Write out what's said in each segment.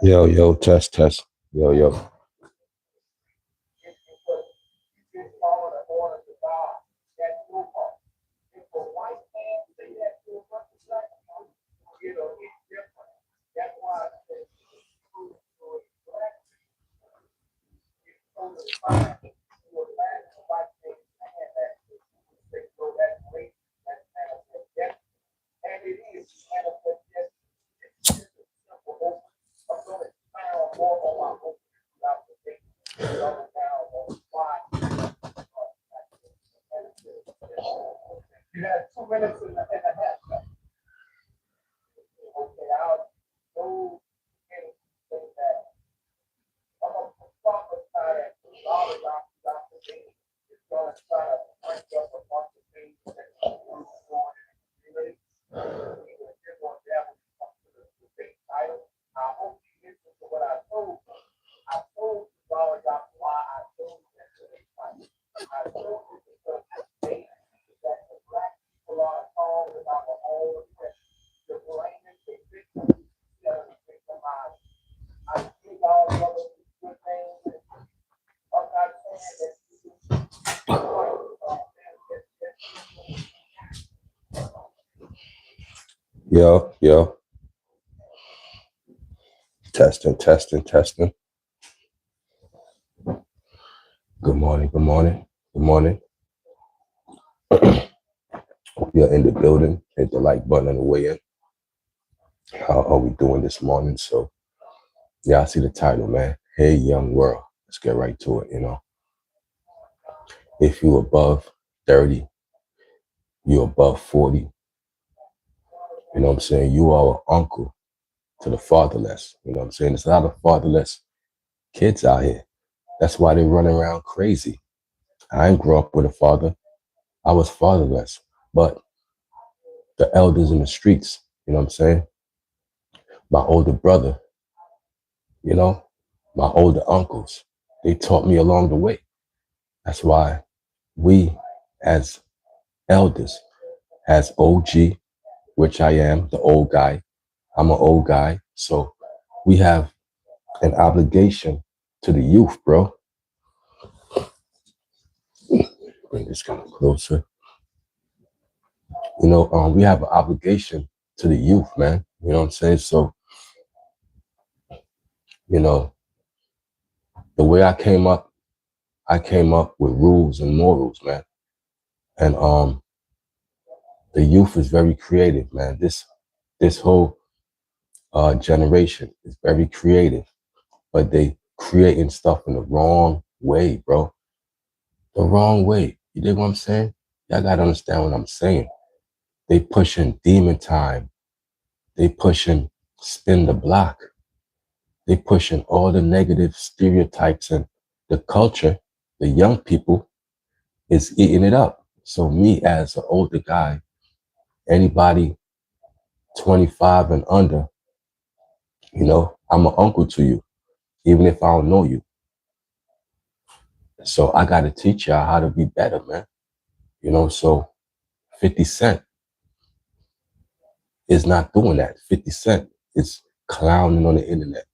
Yo, yo, test, test. Yo, yo. Yo, yo. Testing, testing, testing. Good morning, good morning, good morning. Hope you're in the building. Hit the like button on the way in. How are we doing this morning? So, yeah, I see the title, man. Hey, young world. Let's get right to it, If you above 30, you above 40, you know what I'm saying? You are an uncle to the fatherless. You know what I'm saying? There's a lot of fatherless kids out here. That's why they run around crazy. I didn't grow up with a father. I was fatherless. But the elders in the streets, you know what I'm saying? My older brother, my older uncles, they taught me along the way. That's why we as elders, as OG, which I am, the old guy, I'm an old guy. So we have an obligation to the youth, bro. Bring this kind of closer. We have an obligation to the youth, man. You know what I'm saying? So, the way I came up with rules and morals, man. And the youth is very creative, man. This whole generation is very creative, but they creating stuff in the wrong way, bro. The wrong way. You dig what I'm saying? Y'all gotta understand what I'm saying. They pushing demon time. They pushing spin the block. They pushing all the negative stereotypes, and the culture, the young people, is eating it up. So me as an older guy, anybody 25 and under, I'm an uncle to you, even if I don't know you. So I got to teach y'all how to be better, man. So 50 Cent is not doing that. 50 Cent is clowning on the internet.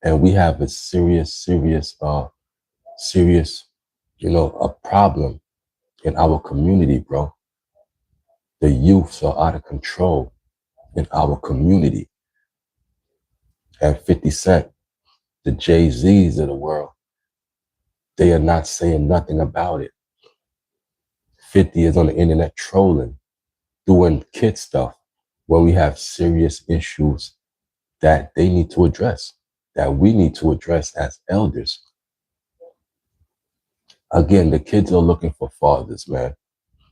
And we have a serious, a problem in our community, bro. The youths are out of control in our community. And 50 Cent, the Jay-Z's of the world, they are not saying nothing about it. 50 is on the internet trolling, doing kid stuff when we have serious issues that they need to address, that we need to address as elders. Again, the kids are looking for fathers, man.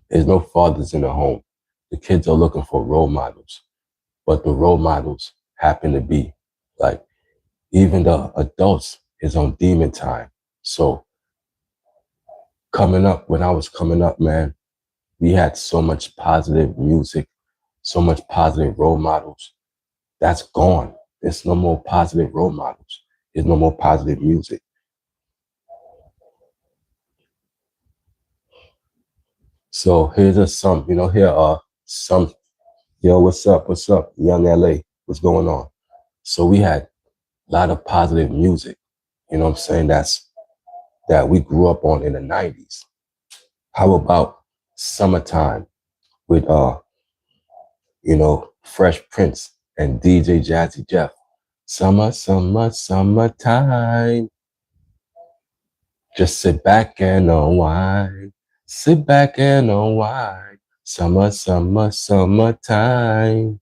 There's no fathers in the home. The kids are looking for role models, but the role models happen to be like, even the adults is on demon time. So when I was coming up, man, we had so much positive music, so much positive role models. That's gone. There's no more positive role models. There's no more positive music. So here's some, here are some, yo, what's up? Young LA, what's going on? So we had A lot of positive music. You know what I'm saying? That we grew up on in the 90s. How about Summertime with Fresh Prince and DJ Jazzy Jeff? Summer, summer, summertime. Just sit back and unwind. Sit back and unwind. Summer, summer, summertime.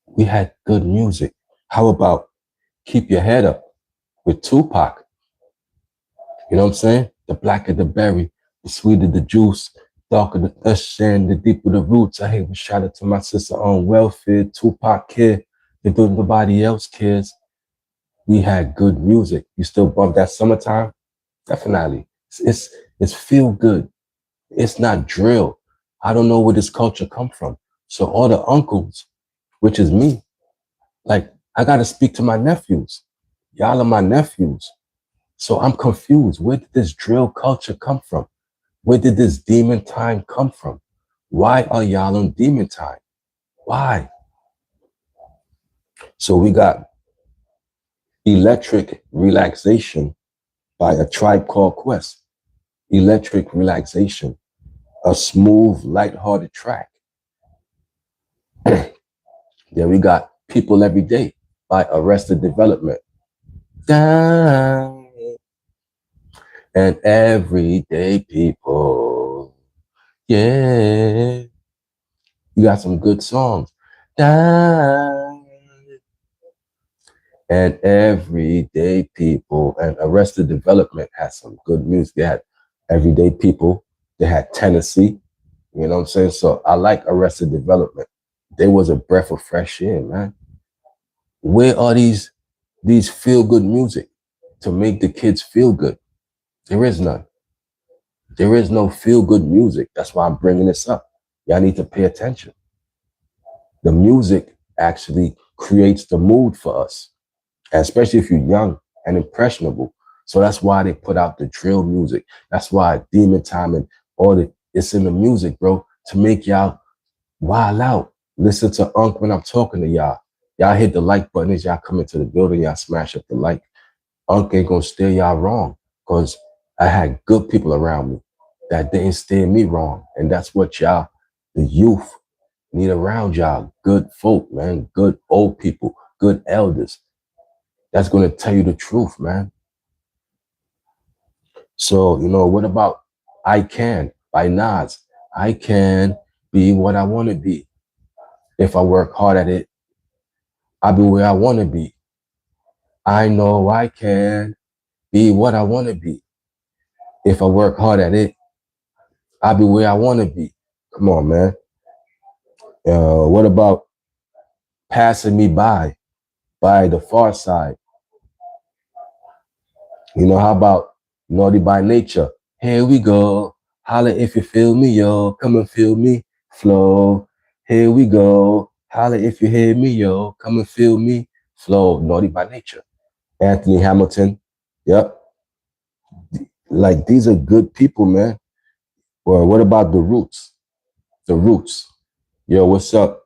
We had good music. How about Keep Your Head Up with Tupac? You know what I'm saying? The blacker the berry, the sweeter the juice, darker the ocean, the deeper the roots. I hate to shout out to my sister on welfare, Tupac kid. If nobody else cares, we had good music. You still bump that Summertime? Definitely. It's feel good. It's not drill. I don't know where this culture come from. So all the uncles, which is me, like I gotta speak to my nephews. Y'all are my nephews. So I'm confused. Where did this drill culture come from? Where did this demon time come from? Why are y'all on demon time? Why? So we got Electric Relaxation by A Tribe Called Quest. Electric Relaxation, a smooth, lighthearted track. Then we got People Every Day by Arrested Development. Down and everyday people. Yeah. You got some good songs. Down and everyday people. And Arrested Development had some good music. They had Everyday People. They had Tennessee. You know what I'm saying? So I like Arrested Development. They was a breath of fresh air, man. Where are these feel good music to make the kids feel good? There is none. There is no feel good music. That's why I'm bringing this up. Y'all need to pay attention. The music actually creates the mood for us, and especially if you're young and impressionable. So that's why they put out the drill music. That's why Demon Time and it's in the music, bro, to make y'all wild out. Listen to Unc when I'm talking to y'all. Y'all hit the like button as y'all come into the building. Y'all smash up the like. Unc ain't gonna steer y'all wrong because I had good people around me that didn't steer me wrong. And that's what y'all, the youth, need around y'all. Good folk, man. Good old people. Good elders. That's gonna tell you the truth, man. So, what about I Can by Nas? I can be what I want to be. If I work hard at it, I'll be where I want to be. I know I can be what I want to be. If I work hard at it, I'll be where I want to be. Come on, man. What about Passing Me By The Far Side? How about Naughty by Nature? Here we go. Holla if you feel me, yo. Come and feel me. Flow. Here we go. Holla if you hear me, yo. Come and feel me. Flow. Naughty by Nature. Anthony Hamilton. Yep. Like, these are good people, man. Or what about The Roots? The Roots. Yo, what's up?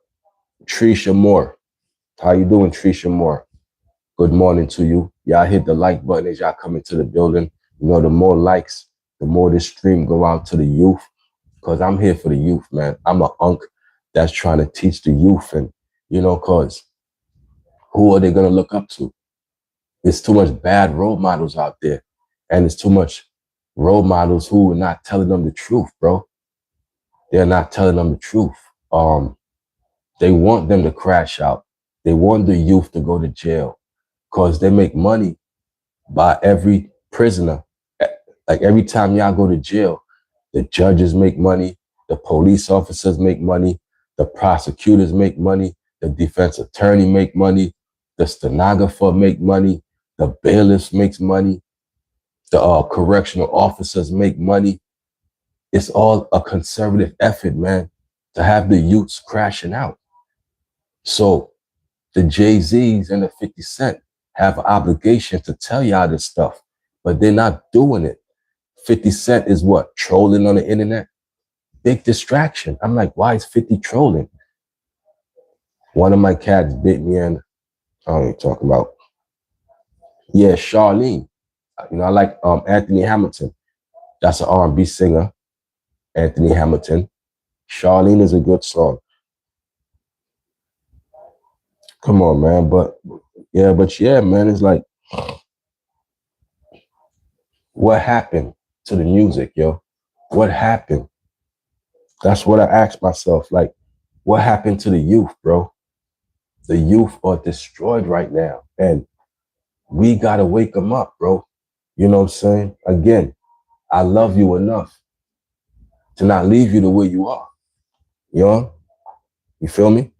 Trisha Moore. How you doing, Trisha Moore? Good morning to you. Y'all hit the like button as y'all come into the building. The more likes, the more this stream go out to the youth. Because I'm here for the youth, man. I'm an unc that's trying to teach the youth. And, because who are they going to look up to? There's too much bad role models out there. And there's too much role models who are not telling them the truth, bro. They're not telling them the truth. They want them to crash out. They want the youth to go to jail because they make money by every prisoner. Like, every time y'all go to jail, the judges make money, the police officers make money, the prosecutors make money, the defense attorney make money, the stenographer make money, the bailiffs makes money, the correctional officers make money. It's all a conservative effort, man, to have the youths crashing out. So the Jay-Z's and the 50 Cent have an obligation to tell y'all this stuff, but they're not doing it. 50 Cent is what? Trolling on the internet? Big distraction. I'm like, why is 50 trolling? One of my cats bit me and I don't even talk about. Yeah, Charlene. I like Anthony Hamilton. That's an R&B singer, Anthony Hamilton. Charlene is a good song. Come on, man. But yeah, man, it's like, what happened to the music, yo? What happened? That's what I asked myself. Like, what happened to the youth, bro? The youth are destroyed right now. And we got to wake them up, bro. You know what I'm saying? Again, I love you enough to not leave you the way you are. You know? You feel me?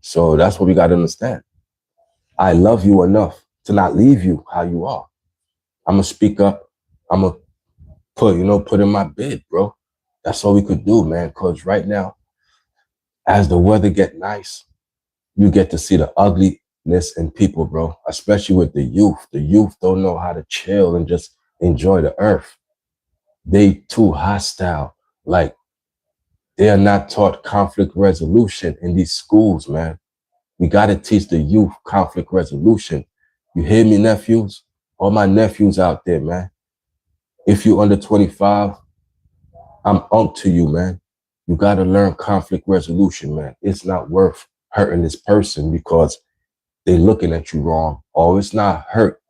So that's what we got to understand. I love you enough to not leave you how you are. I'm going to speak up. I'm going to put in my bid, bro. That's all we could do, man. Because right now, as the weather get nice, you get to see the ugliness in people, bro, especially with the youth. The youth don't know how to chill and just enjoy the earth. They too hostile. Like, they are not taught conflict resolution in these schools, man. We got to teach the youth conflict resolution. You hear me, nephews? All my nephews out there, man. If you under 25, I'm on to you, man. You got to learn conflict resolution, man. It's not worth hurting this person because they looking at you wrong, or it's not hurt.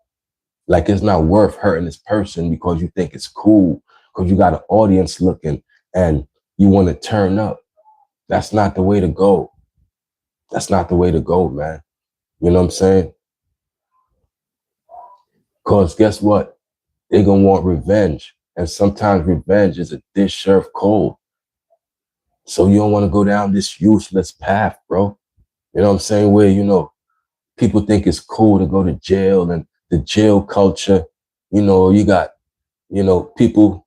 Like, it's not worth hurting this person because you think it's cool, because you got an audience looking and you want to turn up. That's not the way to go. That's not the way to go, man. You know what I'm saying? Because guess what? They're going to want revenge. And sometimes revenge is a dish served cold. So you don't want to go down this useless path, bro. You know what I'm saying? Where, people think it's cool to go to jail and the jail culture. You got, people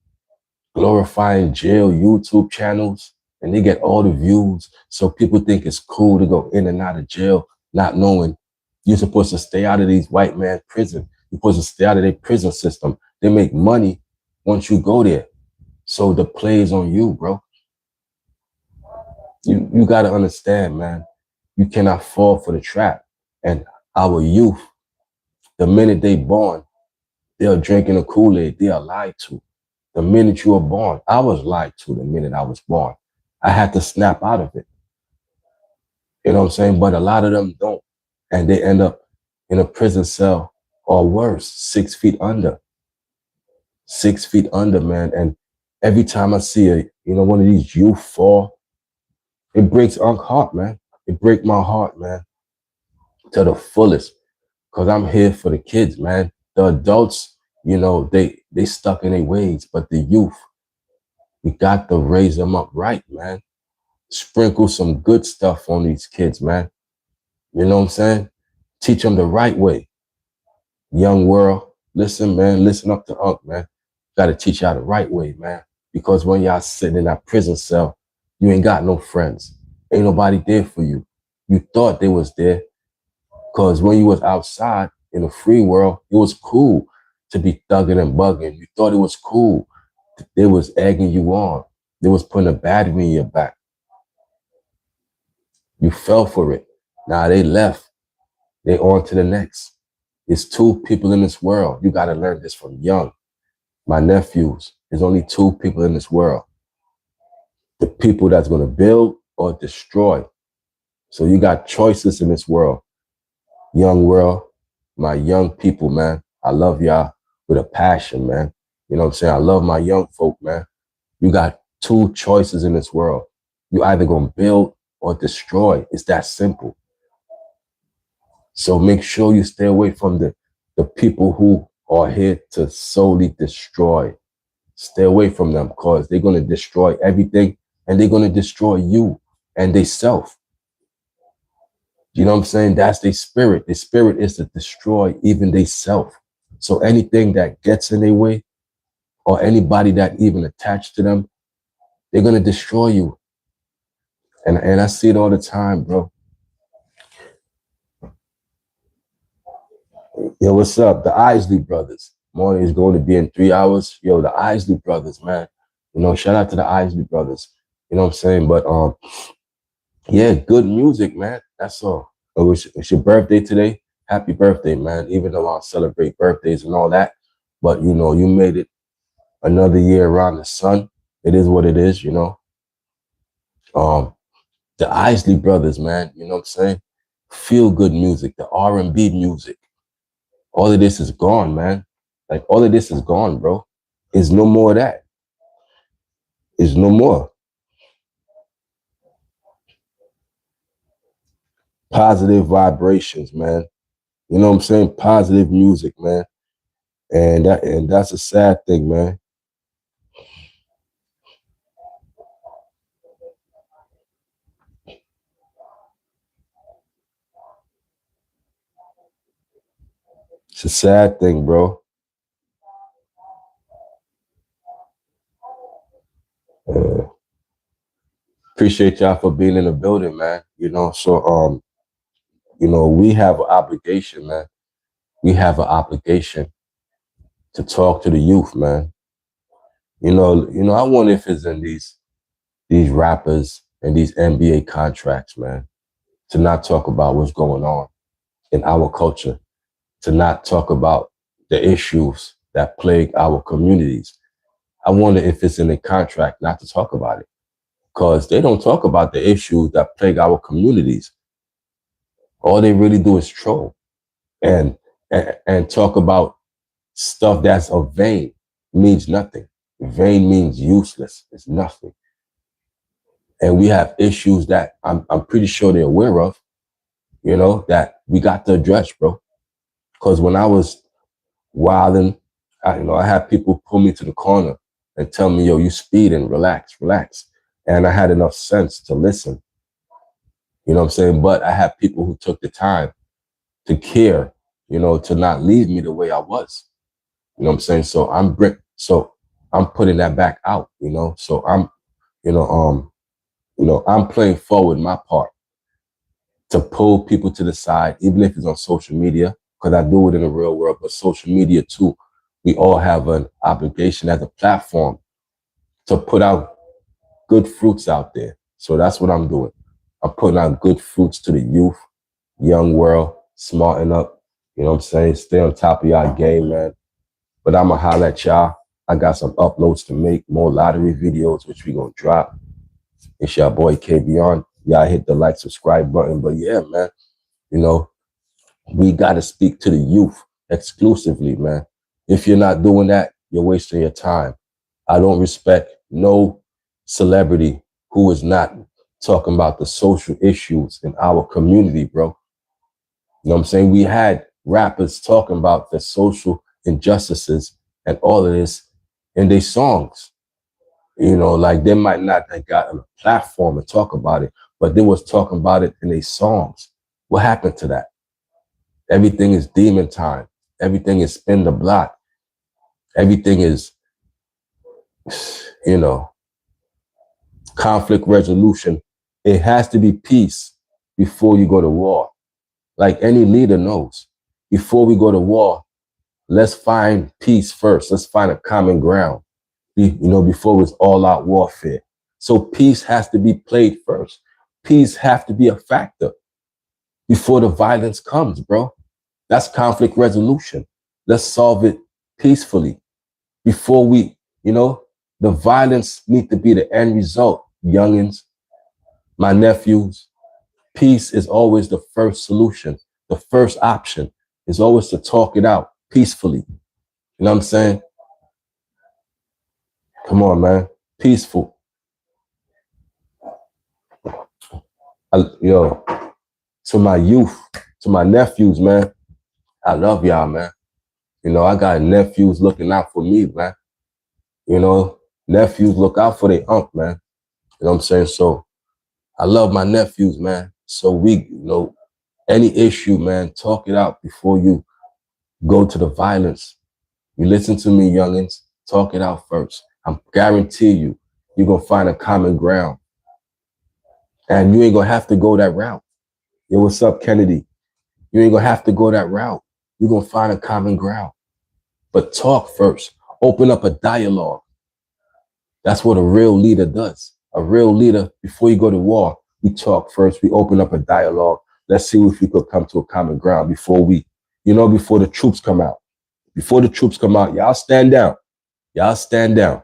glorifying jail YouTube channels and they get all the views. So people think it's cool to go in and out of jail, not knowing you're supposed to stay out of these white man prison. You're supposed to stay out of their prison system. They make money once you go there. So the play is on you, bro. You got to understand, man. You cannot fall for the trap. And our youth, the minute they born, they're drinking a Kool-Aid. They are lied to. The minute you were born, I was lied to the minute I was born. I had to snap out of it. You know what I'm saying? But a lot of them don't. And they end up in a prison cell or worse, 6 feet under. 6 feet under, man. And every time I see one of these youth fall, it breaks my heart, man. It breaks my heart, man, to the fullest. Because I'm here for the kids, man. The adults, they stuck in their ways. But the youth, we got to raise them up right, man. Sprinkle some good stuff on these kids, man. You know what I'm saying? Teach them the right way. Young world, listen, man. Listen up to Unc, man. Got to teach y'all the right way, man. Because when y'all sitting in that prison cell, you ain't got no friends. Ain't nobody there for you. You thought they was there. Because when you was outside in the free world, it was cool to be thugging and bugging. You thought it was cool. They was egging you on. They was putting a battery in your back. You fell for it. Now they left. They on to the next. It's two people in this world. You got to learn this from young. My nephews, there's only two people in this world. The people that's going to build or destroy. So you got choices in this world. Young world, my young people, man. I love y'all with a passion, man. You know what I'm saying? I love my young folk, man. You got two choices in this world. You either going to build or destroy. It's that simple. So make sure you stay away from the people who are here to solely destroy. Stay away from them because they're going to destroy everything and they're going to destroy you and they self. You know what I'm saying? That's their spirit. Their spirit is to destroy even they self. So anything that gets in their way or anybody that even attached to them, they're going to destroy you. And I see it all the time, bro. Yo, what's up? The Isley brothers. Morning is going to be in 3 hours. Yo, the Isley brothers, man. Shout out to the Isley brothers. You know what I'm saying? But yeah, good music, man. That's all. It's your birthday today. happy birthday, man. Even though I don't celebrate birthdays and all that, but you know, you made it another year around the sun. It is what it is, you know. Um, the Isley Brothers, man, you know what I'm saying? Feel good music, the R&B music. All of this is gone, man. Like all of this is gone, bro. There's no more of that. There's no more. Positive vibrations, man. You know what I'm saying? Positive music, man. And that's a sad thing, man. It's a sad thing, bro. Uh, Appreciate y'all for being in the building, man. You know, so you know, we have an obligation, man. We have an obligation to talk to the youth, man. I wonder if it's in these rappers and these NBA contracts, man, to not talk about what's going on in our culture, to not talk about the issues that plague our communities. I wonder if it's in the contract not to talk about it, because they don't talk about the issues that plague our communities. All they really do is troll and and talk about stuff that's of vain, means nothing. Vain means useless. It's nothing. And we have issues that I'm pretty sure they're aware of, you know, that we got to address, bro. Because when I was wilding, I had people pull me to the corner and tell me, yo, you speeding, relax, relax. And I had enough sense to listen. You know what I'm saying? But I had people who took the time to care, you know, to not leave me the way I was. You know what I'm saying? So I'm putting that back out, you know. So you know, I'm playing forward my part to pull people to the side, even if it's on social media, because I do it in the real world, but social media too. We all have an obligation as a platform to put out good fruits out there. So that's what I'm doing. I'm putting out good fruits to the youth, young world, smarten up. You know what I'm saying? Stay on top of y'all game, man. But I'ma holler at y'all. I got some uploads to make, more lottery videos, which we gonna drop. It's your boy KBon. Y'all hit the like, subscribe button. But yeah, man, you know, we gotta speak to the youth exclusively, man. If you're not doing that, you're wasting your time. I don't respect no celebrity who is not talking about the social issues in our community, bro. You know what I'm saying? We had rappers talking about the social injustices and all of this in their songs. You know, like they might not have got a platform to talk about it, but they was talking about it in their songs. What happened to that? Everything is demon time. Everything is spin the block. Everything is, you know, conflict resolution. It has to be peace before you go to war. Like any leader knows, before we go to war, let's find peace first. Let's find a common ground, before it's all out warfare. So peace has to be played first. Peace have to be a factor before the violence comes, bro. That's conflict resolution. Let's solve it peacefully before the violence need to be the end result. Youngins, my nephews, peace is always the first solution. The first option is always to talk it out peacefully. You know what I'm saying? Come on, man. Peaceful. Yo, to my youth, to my nephews, man, I love y'all, man. You know, I got nephews looking out for me, man. You know, nephews look out for their uncle, man. You know what I'm saying? So I love my nephews, man. So any issue, man, talk it out before you go to the violence. You listen to me, youngins, talk it out first. I guarantee you're going to find a common ground. And you ain't going to have to go that route. Yo, what's up, Kennedy? You ain't going to have to go that route. You're going to find a common ground. But talk first. Open up a dialogue. That's what a real leader does. A real leader, before you go to war, we talk first. We open up a dialogue. let's see if we could come to a common ground before before the troops come out. Before the troops come out, y'all stand down. Y'all stand down.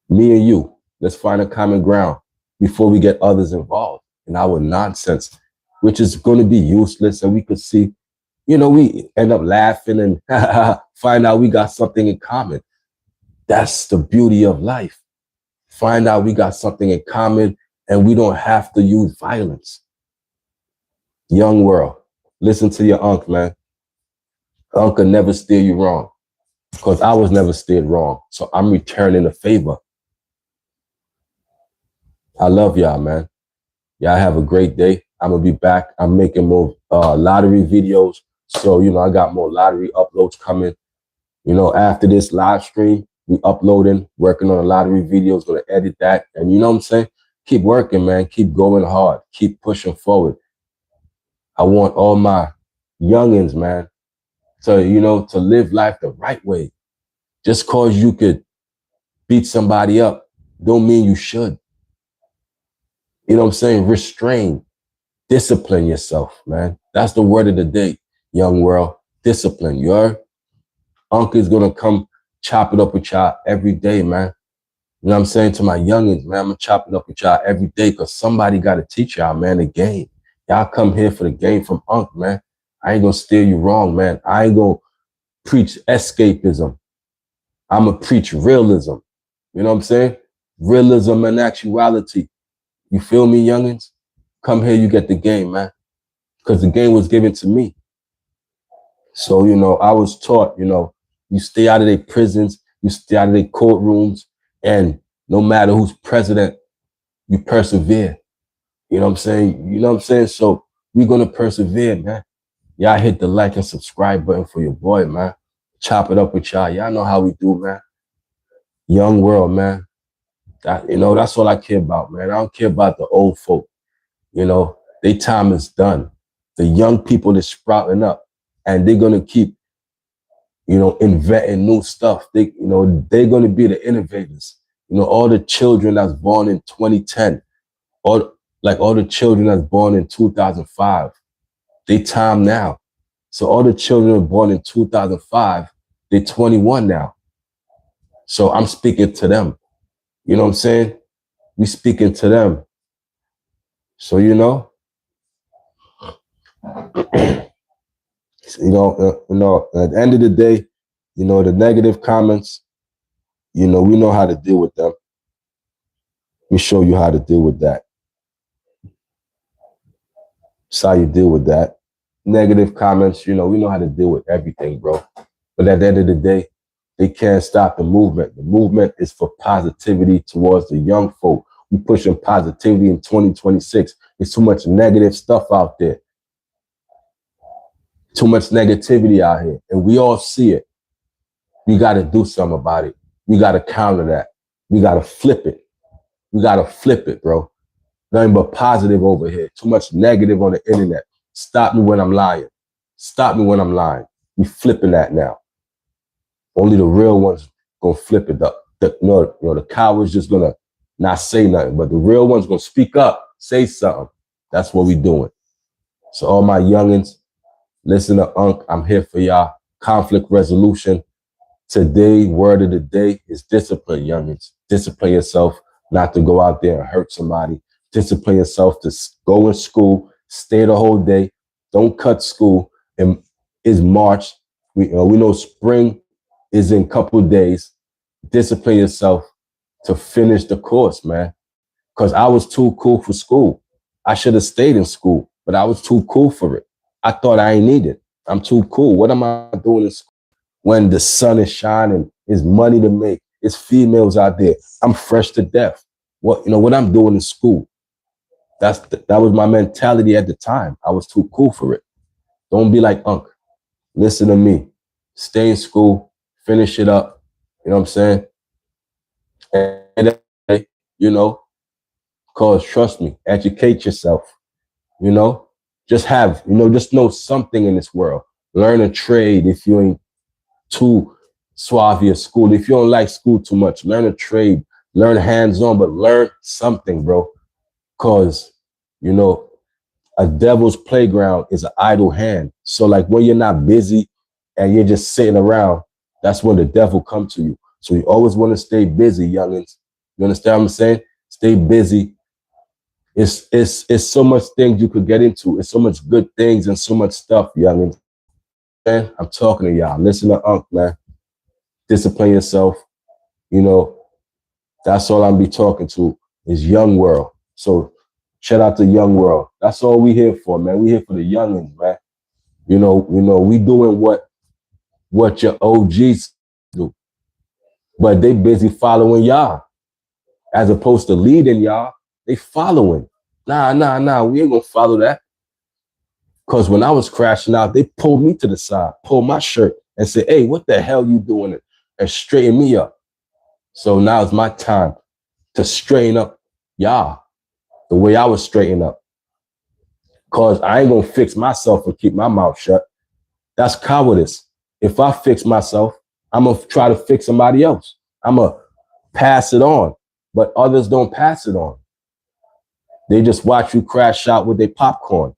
Me and you, let's find a common ground before we get others involved in our nonsense, which is going to be useless. And we could see, we end up laughing and find out we got something in common. That's the beauty of life. Find out we got something in common and we don't have to use violence. Young world, listen to your uncle, man. Uncle never steer you wrong because I was never steered wrong. So I'm returning the favor. I love y'all, man. Y'all have a great day. I'm going to be back. I'm making more lottery videos. So, I got more lottery uploads coming. After this live stream, we uploading, working on a lottery videos, going to edit that. And you know what I'm saying? Keep working, man. Keep going hard. Keep pushing forward. I want all my youngins, man, to live life the right way. Just cause you could beat somebody up don't mean you should. You know what I'm saying? Restrain, discipline yourself, man. That's the word of the day, young world. Discipline. Your uncle is going to come chop it up with y'all every day, man. You know what I'm saying? To my youngins, man, I'm going to chop it up with y'all every day because somebody got to teach y'all, man, the game. Y'all come here for the game from Unc, man. I ain't going to steer you wrong, man. I ain't going to preach escapism. I'm going to preach realism. You know what I'm saying? Realism and actuality. You feel me, youngins? Come here, you get the game, man. Because the game was given to me. So, I was taught, you stay out of their prisons, you stay out of their courtrooms, and no matter who's president, you persevere. You know what I'm saying? So we're going to persevere, man. Y'all hit the like and subscribe button for your boy, man. Chop it up with y'all. Y'all know how we do, man. Young world, man. That's all I care about, man. I don't care about the old folk. Their time is done. The young people is sprouting up and they're going to keep, inventing new stuff. They're going to be the innovators. All the children that's born in 2010, all the children that's born in 2005, they time now. So all the children born in 2005, they're 21 now. So I'm speaking to them. You know what I'm saying? We speaking to them. So, at the end of the day, the negative comments, we know how to deal with them. We show you how to deal with that. That's how you deal with that. Negative comments, we know how to deal with everything, bro. But at the end of the day, they can't stop the movement. The movement is for positivity towards the young folk. We pushing positivity in 2026. There's too much negative stuff out there. Too much negativity out here. And we all see it. We got to do something about it. We got to counter that. We got to flip it. We got to flip it, bro. Nothing but positive over here. Too much negative on the internet. Stop me when I'm lying. Stop me when I'm lying. We flipping that now. Only the real ones gonna flip it up. The cowards just gonna not say nothing, but the real ones gonna speak up, say something. That's what we doing. So all my youngins, listen to Unc. I'm here for y'all. Conflict resolution. Today, word of the day is discipline, youngins. Discipline yourself not to go out there and hurt somebody. Discipline yourself to go in school, stay the whole day. Don't cut school. And it's March. We know spring is in a couple of days. Discipline yourself to finish the course, man. Because I was too cool for school. I should have stayed in school, but I was too cool for it. I thought I ain't need it. I'm too cool. What am I doing in school when the sun is shining? There's money to make. There's females out there. I'm fresh to death. What I'm doing in school. That was my mentality at the time. I was too cool for it. Don't be like Unc. Listen to me. Stay in school. Finish it up. You know what I'm saying? And cause trust me, educate yourself. Just know something in this world. Learn a trade if you ain't too suave at school. If you don't like school too much, learn a trade. Learn hands-on, but learn something, bro. Cause, a devil's playground is an idle hand. So like when you're not busy and you're just sitting around, that's when the devil comes to you. So you always want to stay busy, youngins. You understand what I'm saying? Stay busy. It's so much things you could get into. It's so much good things and so much stuff, youngins. Man, I'm talking to y'all. Listen to Unc, man. Discipline yourself. You know, that's all I'm be talking to is young world. So shout out to young world. That's all we here for, man. We here for the youngins, man. We doing what your OGs do, but they busy following y'all as opposed to leading y'all. They following. Nah. We ain't gonna follow that. Cause when I was crashing out, they pulled me to the side, pulled my shirt, and said, "Hey, what the hell you doing?" And straighten me up. So now it's my time to straighten up y'all the way I was straightened up. Cause I ain't gonna fix myself and keep my mouth shut. That's cowardice. If I fix myself, I'm gonna try to fix somebody else. I'm gonna pass it on, but others don't pass it on. They just watch you crash out with their popcorn.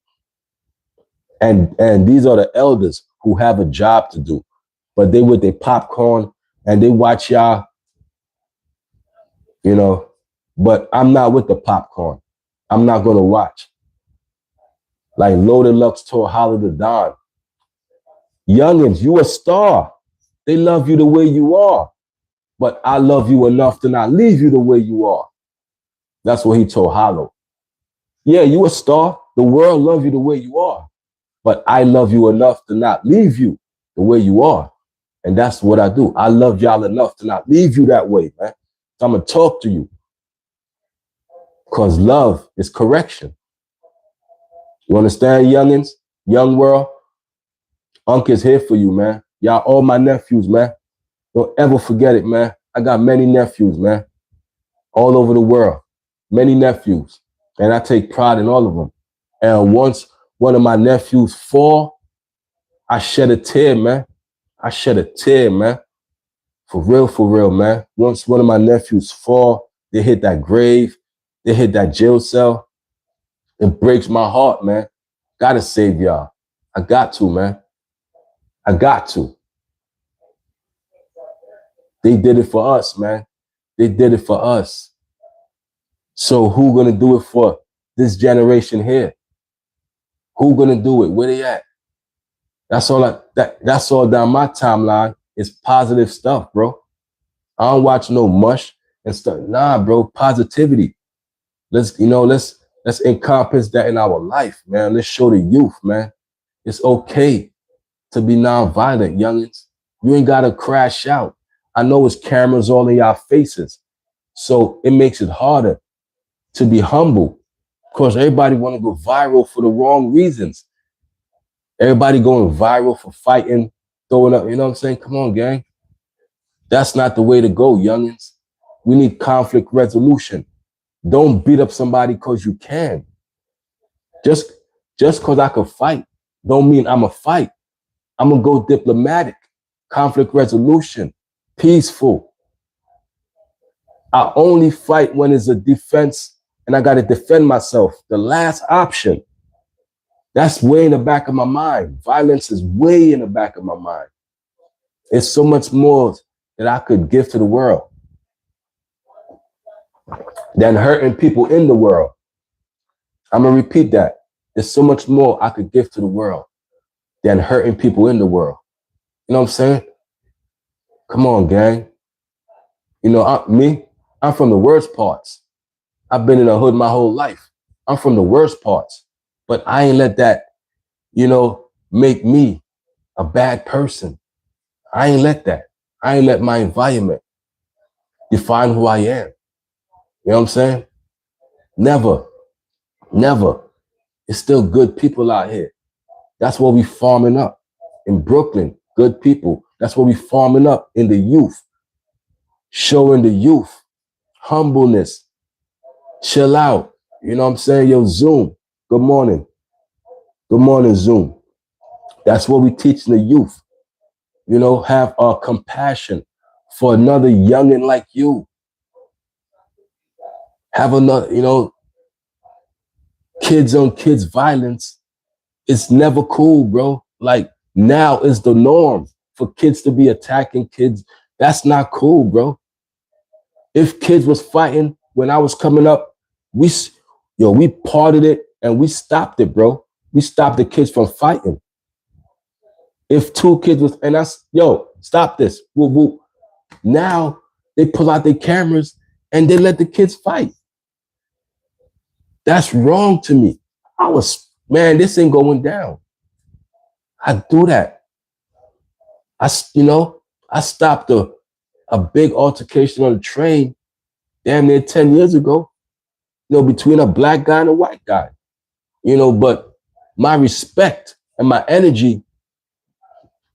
And these are the elders who have a job to do, but they with their popcorn and they watch y'all, you know, but I'm not with the popcorn. I'm not gonna watch. Like Loaded Lux told Hollow the Don. Youngins, you a star. They love you the way you are, but I love you enough to not leave you the way you are. That's what he told Hollow. Yeah, you a star. The world loves you the way you are, but I love you enough to not leave you the way you are. And that's what I do. I love y'all enough to not leave you that way, man. So I'm going to talk to you because love is correction. You understand, youngins? Young world? Unc is here for you, man. Y'all all my nephews, man. Don't ever forget it, man. I got many nephews, man. All over the world. Many nephews. And I take pride in all of them. And once one of my nephews fall, I shed a tear, man. I shed a tear, man. For real, man. Once one of my nephews fall, they hit that grave, they hit that jail cell. It breaks my heart, man. Gotta save y'all. I got to, man. I got to. They did it for us, man. They did it for us. So who gonna do it for this generation here? Who gonna do it? Where they at? That's all down my timeline is positive stuff, bro. I don't watch no mush and stuff. Nah, bro, positivity. Let's encompass that in our life, man. Let's show the youth, man. It's okay to be nonviolent, youngins. You ain't gotta crash out. I know it's cameras all in y'all faces. So it makes it harder to be humble. Because everybody want to go viral for the wrong reasons. Everybody going viral for fighting, throwing up, you know what I'm saying? Come on, gang. That's not the way to go, youngins. We need conflict resolution. Don't beat up somebody because you can. Just because I can fight don't mean I'm a fight. I'm going to go diplomatic, conflict resolution, peaceful. I only fight when it's a defense and I got to defend myself. The last option. That's way in the back of my mind. Violence is way in the back of my mind. It's so much more that I could give to the world than hurting people in the world. I'm going to repeat that. There's so much more I could give to the world than hurting people in the world. You know what I'm saying? Come on, gang. You know, I'm from the worst parts. I've been in the hood my whole life. I'm from the worst parts. But I ain't let that, make me a bad person. I ain't let that. I ain't let my environment define who I am. You know what I'm saying? Never. It's still good people out here. That's what we farming up. In Brooklyn, good people. That's what we farming up in the youth. Showing the youth humbleness. Chill out. You know what I'm saying? Yo, Zoom. Good morning. Good morning, Zoom. That's what we teaching the youth. Have compassion for another youngin' like you. Have another, kids on kids violence, it's never cool, bro. Like now is the norm for kids to be attacking kids. That's not cool, bro. If kids was fighting when I was coming up, we parted it and we stopped it, bro. We stopped the kids from fighting. If two kids was, and that's, stop this. Woo, woo. Now they pull out their cameras and they let the kids fight. That's wrong to me. This ain't going down. I do that. I stopped a big altercation on the train damn near 10 years ago, between a black guy and a white guy, but my respect and my energy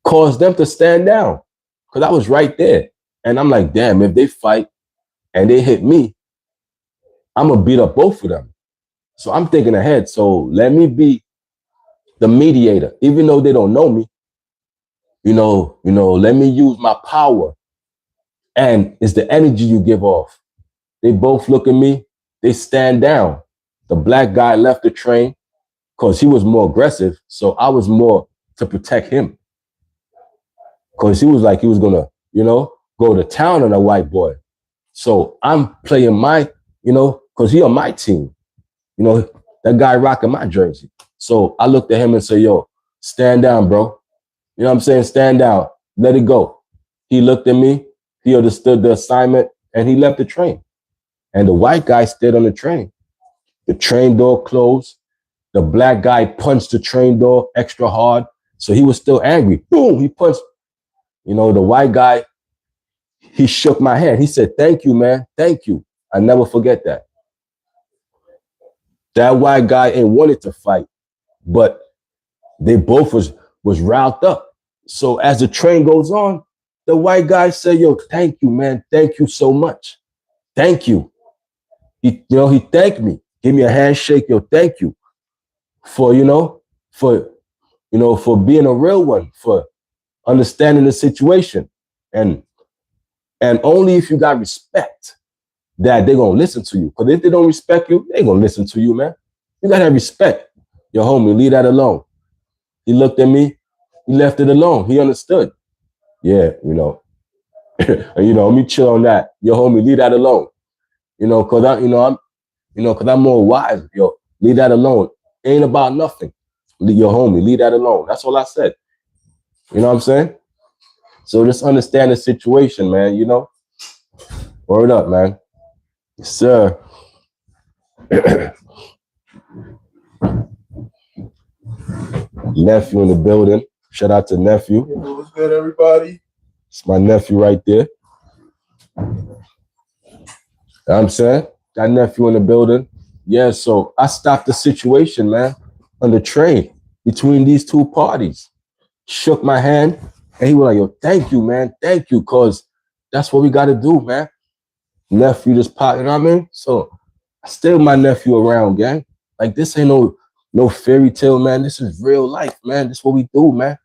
caused them to stand down because I was right there. And I'm like, damn, if they fight and they hit me, I'm going to beat up both of them. So I'm thinking ahead. So let me be the mediator, even though they don't know me. Let me use my power. And it's the energy you give off. They both look at me. They stand down. The black guy left the train because he was more aggressive. So I was more to protect him. Because he was like, he was going to, go to town on a white boy. So I'm playing my, because he on my team. That guy rocking my jersey. So I looked at him and said, yo, stand down, bro. You know what I'm saying? Stand down. Let it go. He looked at me. He understood the assignment and he left the train. And the white guy stayed on the train. The train door closed. The black guy punched the train door extra hard. So he was still angry. Boom, he punched. The white guy, he shook my hand. He said, thank you, man. Thank you. I never forget that. That white guy ain't wanted to fight, but they both was riled up. So as the train goes on, the white guy said, yo, thank you, man. Thank you so much. Thank you. He thanked me. Give me a handshake. Yo, thank you for being a real one, for understanding the situation. And only if you got respect that they're going to listen to you. Because if they don't respect you, they ain't going to listen to you, man. You got to have respect. Your homie, leave that alone. He looked at me. He left it alone. He understood. Yeah, let me chill on that. Your homie, leave that alone. Because I'm more wise. Yo, leave that alone. It ain't about nothing. Your homie, leave that alone. That's all I said. You know what I'm saying? So just understand the situation, man, Word up, man. Yes, sir. Nephew in the building. Shout out to nephew. What's good, everybody? It's my nephew right there. You know what I'm saying? Got nephew in the building. Yeah, so I stopped the situation, man, on the train between these two parties. Shook my hand, and he was like, yo, thank you, man. Thank you, because that's what we got to do, man. Nephew just popped, you know what I mean? So I still my nephew around, gang. Like, this ain't no fairy tale, man. This is real life, man. This is what we do, man.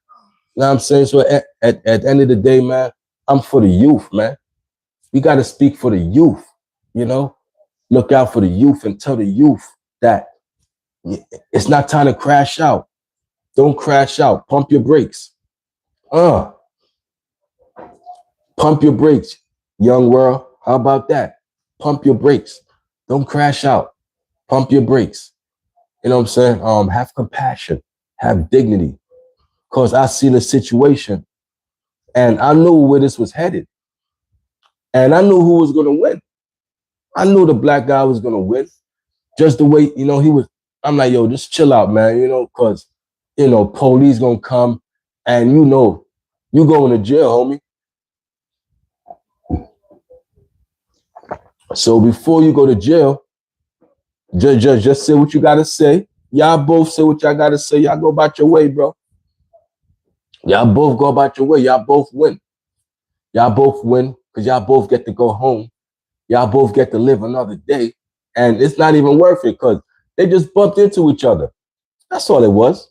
You know what I'm saying? So at the end of the day, man, I'm for the youth, man. We got to speak for the youth, Look out for the youth and tell the youth that it's not time to crash out. Don't crash out. Pump your brakes. Pump your brakes, young world. How about that? Pump your brakes. Don't crash out. Pump your brakes. You know what I'm saying? Have compassion. Have dignity. Because I seen a situation and I knew where this was headed. And I knew who was going to win. I knew the black guy was going to win. Just the way, he was. I'm like, yo, just chill out, man, because, police going to come and you going to jail, homie. So before you go to jail, just say what you got to say. Y'all both say what y'all got to say. Y'all go about your way, bro. Y'all both go about your way. Y'all both win. Y'all both win because y'all both get to go home. Y'all both get to live another day. And it's not even worth it because they just bumped into each other. That's all it was.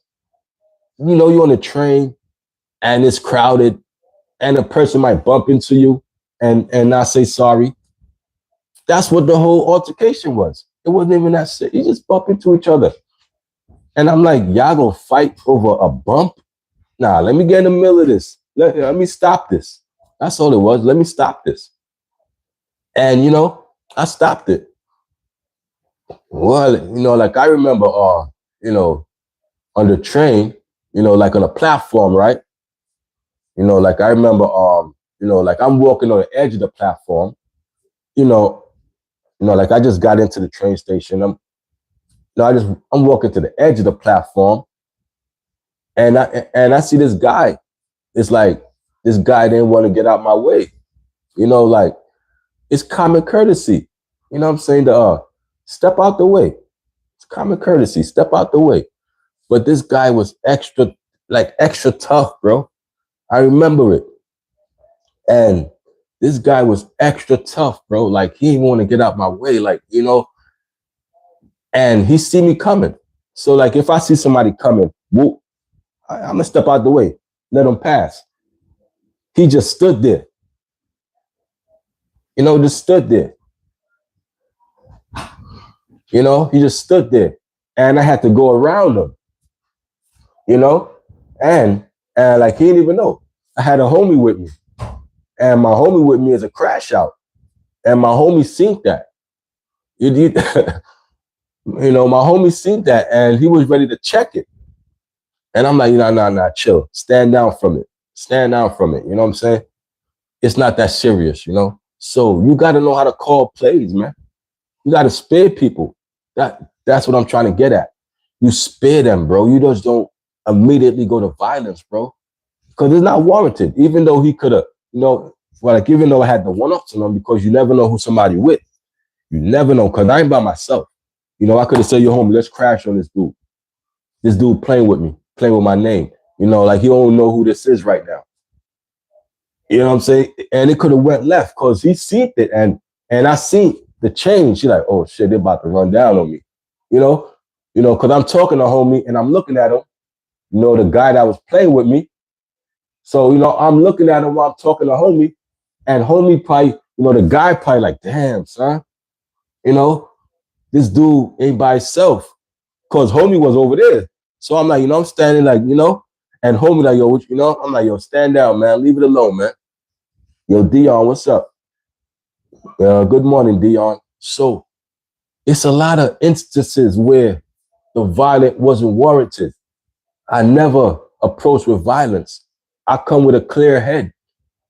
You're on a train and it's crowded and a person might bump into you and not say sorry. That's what the whole altercation was. It wasn't even that serious. You just bump into each other. And I'm like, y'all gonna fight over a bump? Nah, let me get in the middle of this. Let me stop this. That's all it was. Let me stop this. And I stopped it. Well, like I remember on the train, like on a platform, right? Like I remember like I'm walking on the edge of the platform, like I just got into the train station. I'm walking to the edge of the platform, and I see this guy. It's like this guy didn't want to get out my way. Like it's common courtesy. You know what I'm saying? To step out the way. It's common courtesy. Step out the way. But this guy was extra tough, bro. I remember it. And this guy was extra tough, bro. Like he didn't want to get out my way. Like, and he see me coming. So like if I see somebody coming, whoop, I'm gonna step out the way, let him pass. He just stood there. Just stood there. He just stood there. And I had to go around him. And like he didn't even know. I had a homie with me. And my homie with me is a crash out. And my homie seen that. My homie seen that and he was ready to check it. And I'm like, nah, chill. Stand down from it. Stand down from it. You know what I'm saying? It's not that serious, So you got to know how to call plays, man. You got to spare people. That's what I'm trying to get at. You spare them, bro. You just don't immediately go to violence, bro. Because it's not warranted. Even though he could have, even though I had the one-ups on him, because you never know who somebody with. You never know, because I ain't by myself. I could have said, yo, homie, let's crash on this dude. This dude playing with me, playing with my name. Like he don't know who this is right now. You know what I'm saying? And it could have went left because he seen it. And I seen the change. She's like, oh shit, they're about to run down on me. Because I'm talking to homie and I'm looking at him, the guy that was playing with me. So, I'm looking at him while I'm talking to homie, and homie probably, the guy probably like, damn, son, this dude ain't by himself. Cause homie was over there. So I'm like, I'm standing like, and homie like, yo, I'm like, yo, stand down, man. Leave it alone, man. Yo, Dion, what's up? Good morning, Dion. So it's a lot of instances where the violence wasn't warranted. I never approach with violence. I come with a clear head.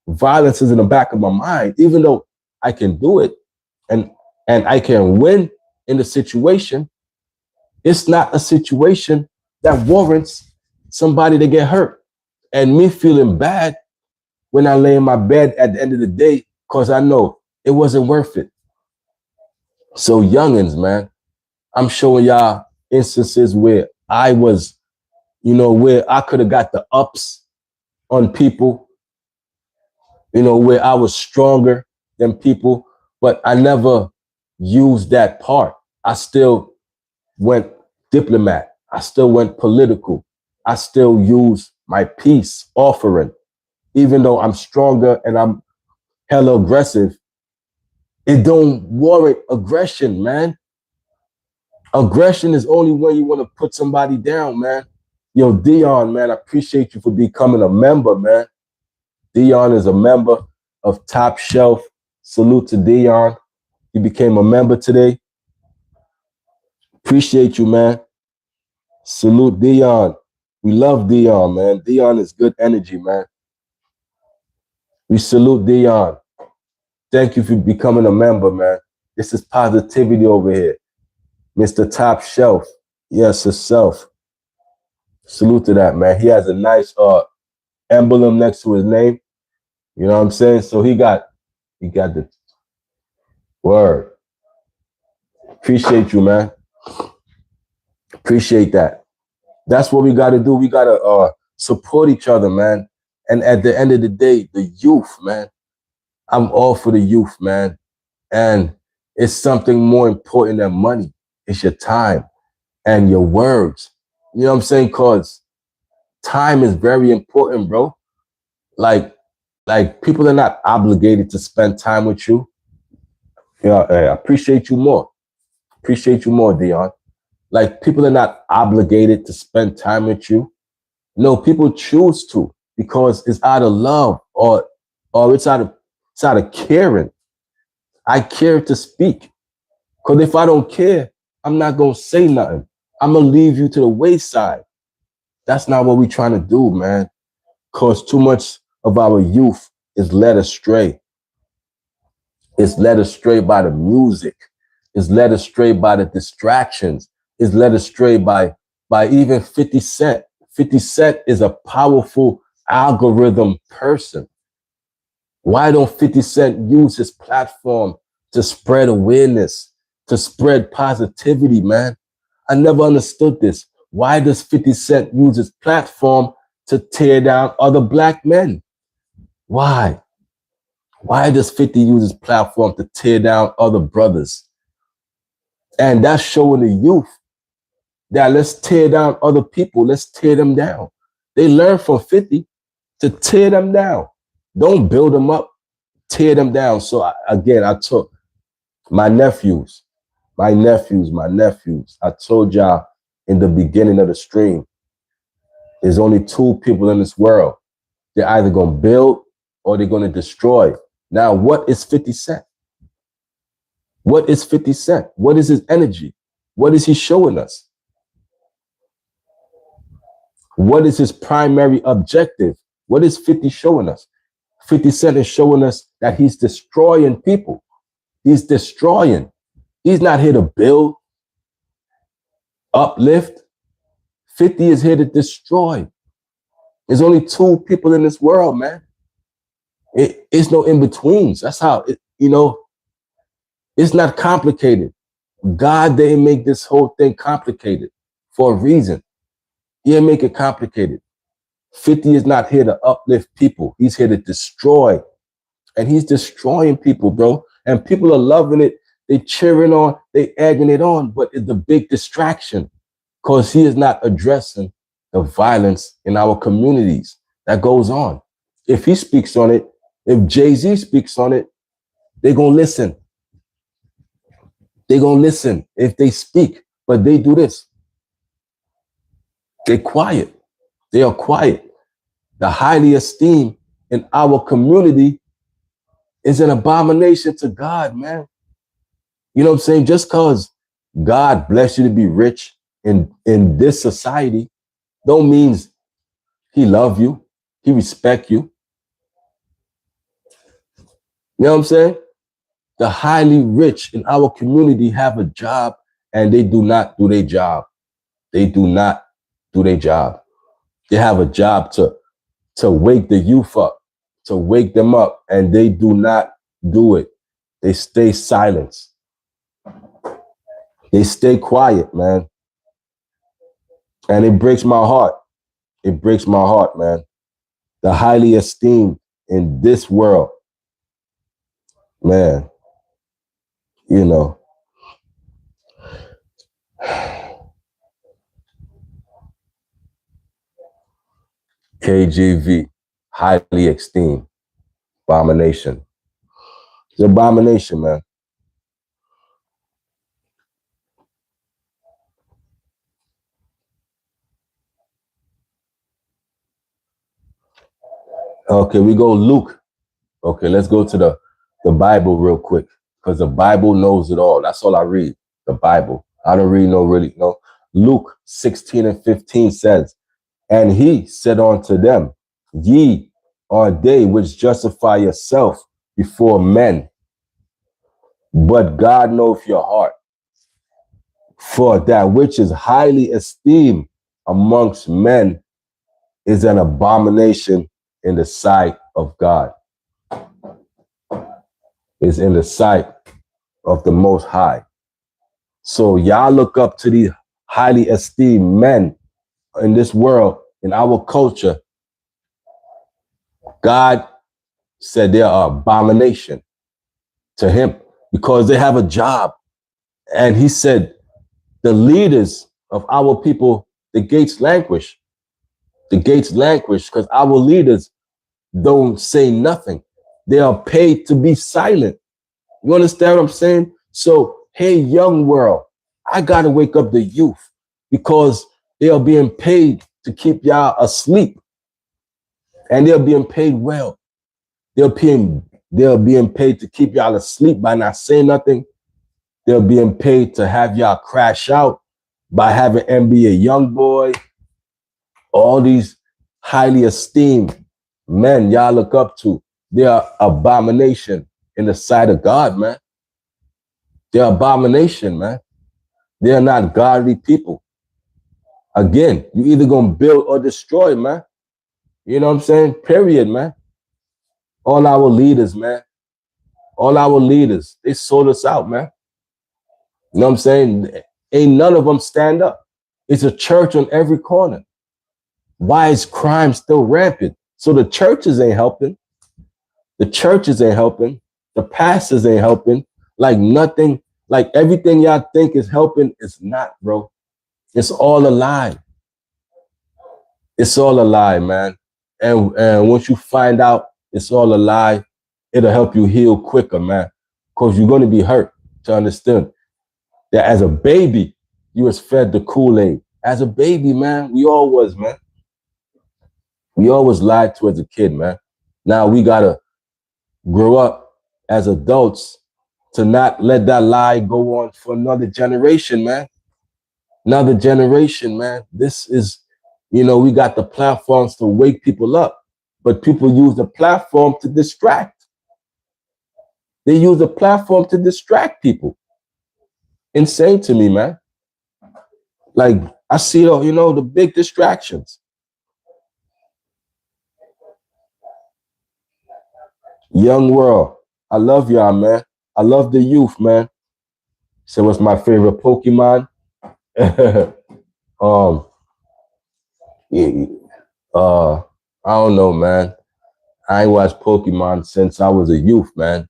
Violence is in the back of my mind, even though I can do it and I can win in the situation. It's not a situation that warrants somebody to get hurt. And me feeling bad when I lay in my bed at the end of the day, because I know it wasn't worth it. So youngins, man, I'm showing y'all instances where I was, where I could have got the ups on people, where I was stronger than people, but I never used that part. I still went diplomat. I still went political. I still use my peace offering. Even though I'm stronger and I'm hella aggressive, it don't warrant aggression, man. Aggression is only when you want to put somebody down, man. Yo, Dion, man, I appreciate you for becoming a member, man. Dion is a member of Top Shelf. Salute to Dion. He became a member today. Appreciate you, man. Salute Dion. We love Dion, man. Dion is good energy, man. We salute Dion. Thank you for becoming a member, man. This is positivity over here. Mr. Top Shelf. Yes, himself. Salute to that, man. He has a nice emblem next to his name. You know what I'm saying? So he got the word. Appreciate you, man. Appreciate that. That's what we got to do. We got to support each other, man. And at the end of the day, the youth, man. I'm all for the youth, man. And it's something more important than money. It's your time and your words. You know what I'm saying? Because time is very important, bro. Like people are not obligated to spend time with you. I appreciate you more. Appreciate you more, Dion. Like, people are not obligated to spend time with you. No, people choose to because it's out of love, or it's out of caring. I care to speak. Because if I don't care, I'm not gonna say nothing. I'm gonna leave you to the wayside. That's not what we're trying to do, man. Because too much of our youth is led astray. It's led astray by the music. It's led astray by the distractions. It's led astray by even 50 Cent. 50 Cent is a powerful algorithm person. Why don't 50 Cent use his platform to spread awareness, to spread positivity, man? I never understood this. Why does 50 Cent use his platform to tear down other black men? Why? Why does 50 use his platform to tear down other brothers? And that's showing the youth that let's tear down other people. Let's tear them down. They learn from 50 to tear them down. Don't build them up, tear them down. So I took my nephews. I told y'all in the beginning of the stream, there's only two people in this world. They're either going to build or they're going to destroy. Now, what is 50 Cent? What is 50 Cent? What is his energy? What is he showing us? What is his primary objective? What is 50 showing us? 50 Cent is showing us that he's destroying people. He's destroying. He's not here to build, uplift. 50 is here to destroy. There's only two people in this world, man. It's no in-betweens. That's how, it's not complicated. God didn't make this whole thing complicated for a reason. He didn't make it complicated. 50 is not here to uplift people. He's here to destroy. And he's destroying people, bro. And people are loving it. They cheering on, they egging it on, but it's a big distraction because he is not addressing the violence in our communities that goes on. If he speaks on it, if Jay-Z speaks on it, they're going to listen. They're going to listen if they speak, but they do this. They're quiet. They are quiet. The highly esteemed in our community is an abomination to God, man. You know what I'm saying? Just because God bless you to be rich in this society, don't means he love you, he respect you. You know what I'm saying? The highly rich in our community have a job and they do not do their job. They do not do their job. They have a job to wake the youth up, to wake them up, and they do not do it. They stay silent. They stay quiet, man. And it breaks my heart. It breaks my heart, man. The highly esteemed in this world, man, you know. KJV, highly esteemed, abomination. It's an abomination, man. Okay, we go Luke. Okay, let's go to the Bible real quick because the Bible knows it all. That's all I read, the Bible. I don't read no. Luke 16:15 says, and he said unto them, ye are they which justify yourself before men, but God knoweth your heart. For that which is highly esteemed amongst men is an abomination in the sight of God. Is in the sight of the Most High. So y'all look up to these highly esteemed men in this world, in our culture. God said they are abomination to him because they have a job. And he said the leaders of our people, the gates languish. The gates languish because our leaders don't say nothing. They are paid to be silent. You understand what I'm saying? So, hey, young world, I gotta wake up the youth because they are being paid to keep y'all asleep. And they're being paid well. They're being paid to keep y'all asleep by not saying nothing. They're being paid to have y'all crash out by having NBA Youngboy, all these highly esteemed men y'all look up to. They are abomination in the sight of God, man. They're abomination, man. They're not godly people. Again, you either gonna build or destroy, man. You know what I'm saying? Period, man. All our leaders, man. All our leaders, they sold us out, man. You know what I'm saying? Ain't none of them stand up. It's a church on every corner. Why is crime still rampant? So the churches ain't helping. The churches ain't helping. The pastors ain't helping. Like nothing, like everything y'all think is helping, it's not, bro. It's all a lie. It's all a lie, man. And once you find out it's all a lie, it'll help you heal quicker, man. Because you're going to be hurt to understand that as a baby, you was fed the Kool-Aid. As a baby, man, we all was, man. We always lied to as a kid, man. Now we got to grow up as adults to not let that lie go on for another generation, man. Another generation, man. This is, we got the platforms to wake people up, but people use the platform to distract. They use the platform to distract people. Insane to me, man. Like, I see, the big distractions. Young world, I love y'all, man. I love the youth, man. So what's my favorite Pokemon? Yeah, I don't know, man. I ain't watched Pokemon since I was a youth, man.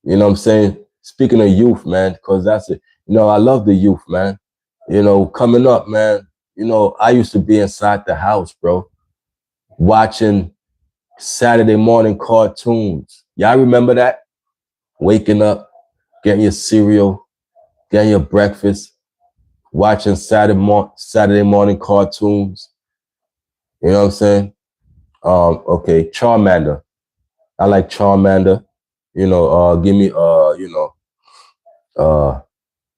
You know what I'm saying? Speaking of youth, man, because that's it. I love the youth, man. Coming up, man, I used to be inside the house, bro, watching Saturday morning cartoons. Y'all remember that? Waking up, getting your cereal, getting your breakfast, watching Saturday morning cartoons. You know what I'm saying? Okay, Charmander. I like Charmander. Give me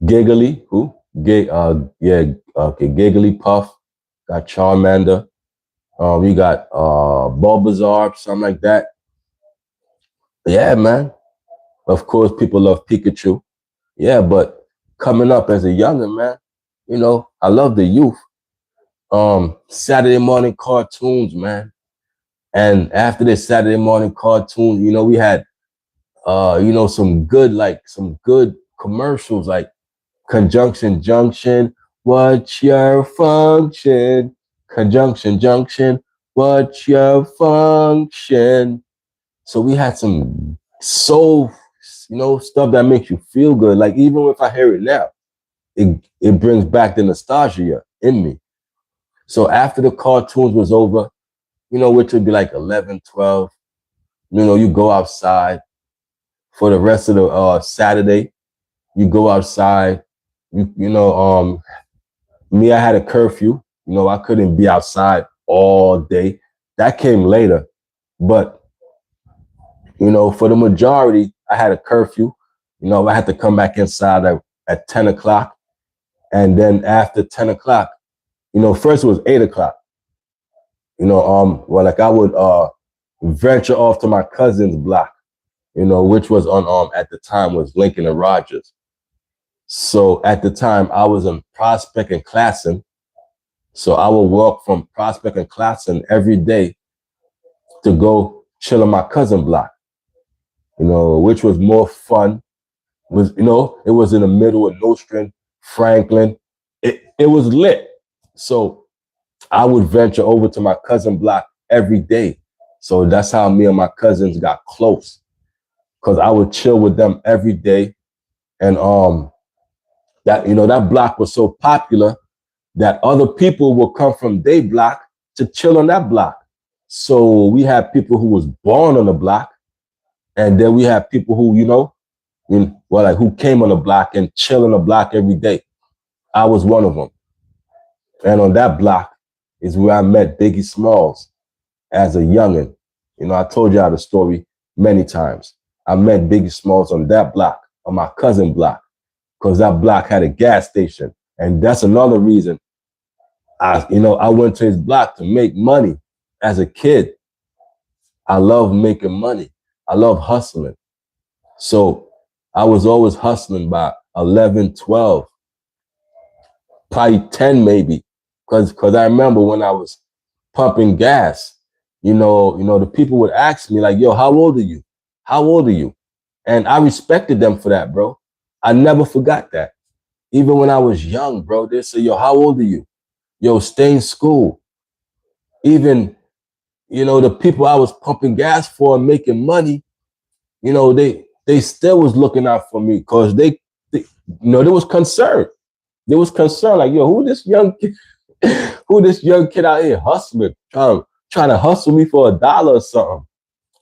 Giggly. Who? Yeah, okay, Giggly Puff. Got Charmander. We got Bulbasaur, something like that. Yeah, man. Of course, people love Pikachu. Yeah, but coming up as a youngin', man, I love the youth. Saturday morning cartoons, man. And after this Saturday morning cartoon, we had some good commercials like Conjunction Junction, what's your function? Conjunction Junction, what's your function? So we had some soul, stuff that makes you feel good. Like even if I hear it now, it brings back the nostalgia in me. So after the cartoons was over, which would be like 11, 12, you go outside for the rest of the Saturday. You go outside. Me, I had a curfew. I couldn't be outside all day. That came later. But, for the majority, I had a curfew. I had to come back inside at 10 o'clock. And then after 10 o'clock, first it was 8 o'clock. I would venture off to my cousin's block, which was on at the time was Lincoln and Rogers. So at the time I was in Prospect and Classen. So I would walk from Prospect and Classen every day to go chill on my cousin block, which was more fun. It was in the middle of Nostrand, Franklin. It was lit. So I would venture over to my cousin block every day. So that's how me and my cousins got close. Cause I would chill with them every day. And that block was so popular that other people would come from their block to chill on that block. So we had people who was born on the block, and then we had people who, who came on the block and chill on the block every day. I was one of them. And on that block is where I met Biggie Smalls as a youngin'. You know, I told y'all the story many times. I met Biggie Smalls on that block, on my cousin block, because that block had a gas station. And that's another reason I went to his block to make money as a kid. I love making money. I love hustling. So I was always hustling by 11, 12, probably 10 maybe. Because I remember when I was pumping gas, the people would ask me like, yo, how old are you? How old are you? And I respected them for that, bro. I never forgot that. Even when I was young, bro, they say, yo, how old are you? Yo, stay in school. Even, the people I was pumping gas for and making money, they still was looking out for me because they was concerned. They was concerned, like, yo, who this young kid out here hustling, trying to hustle me for $1 or something.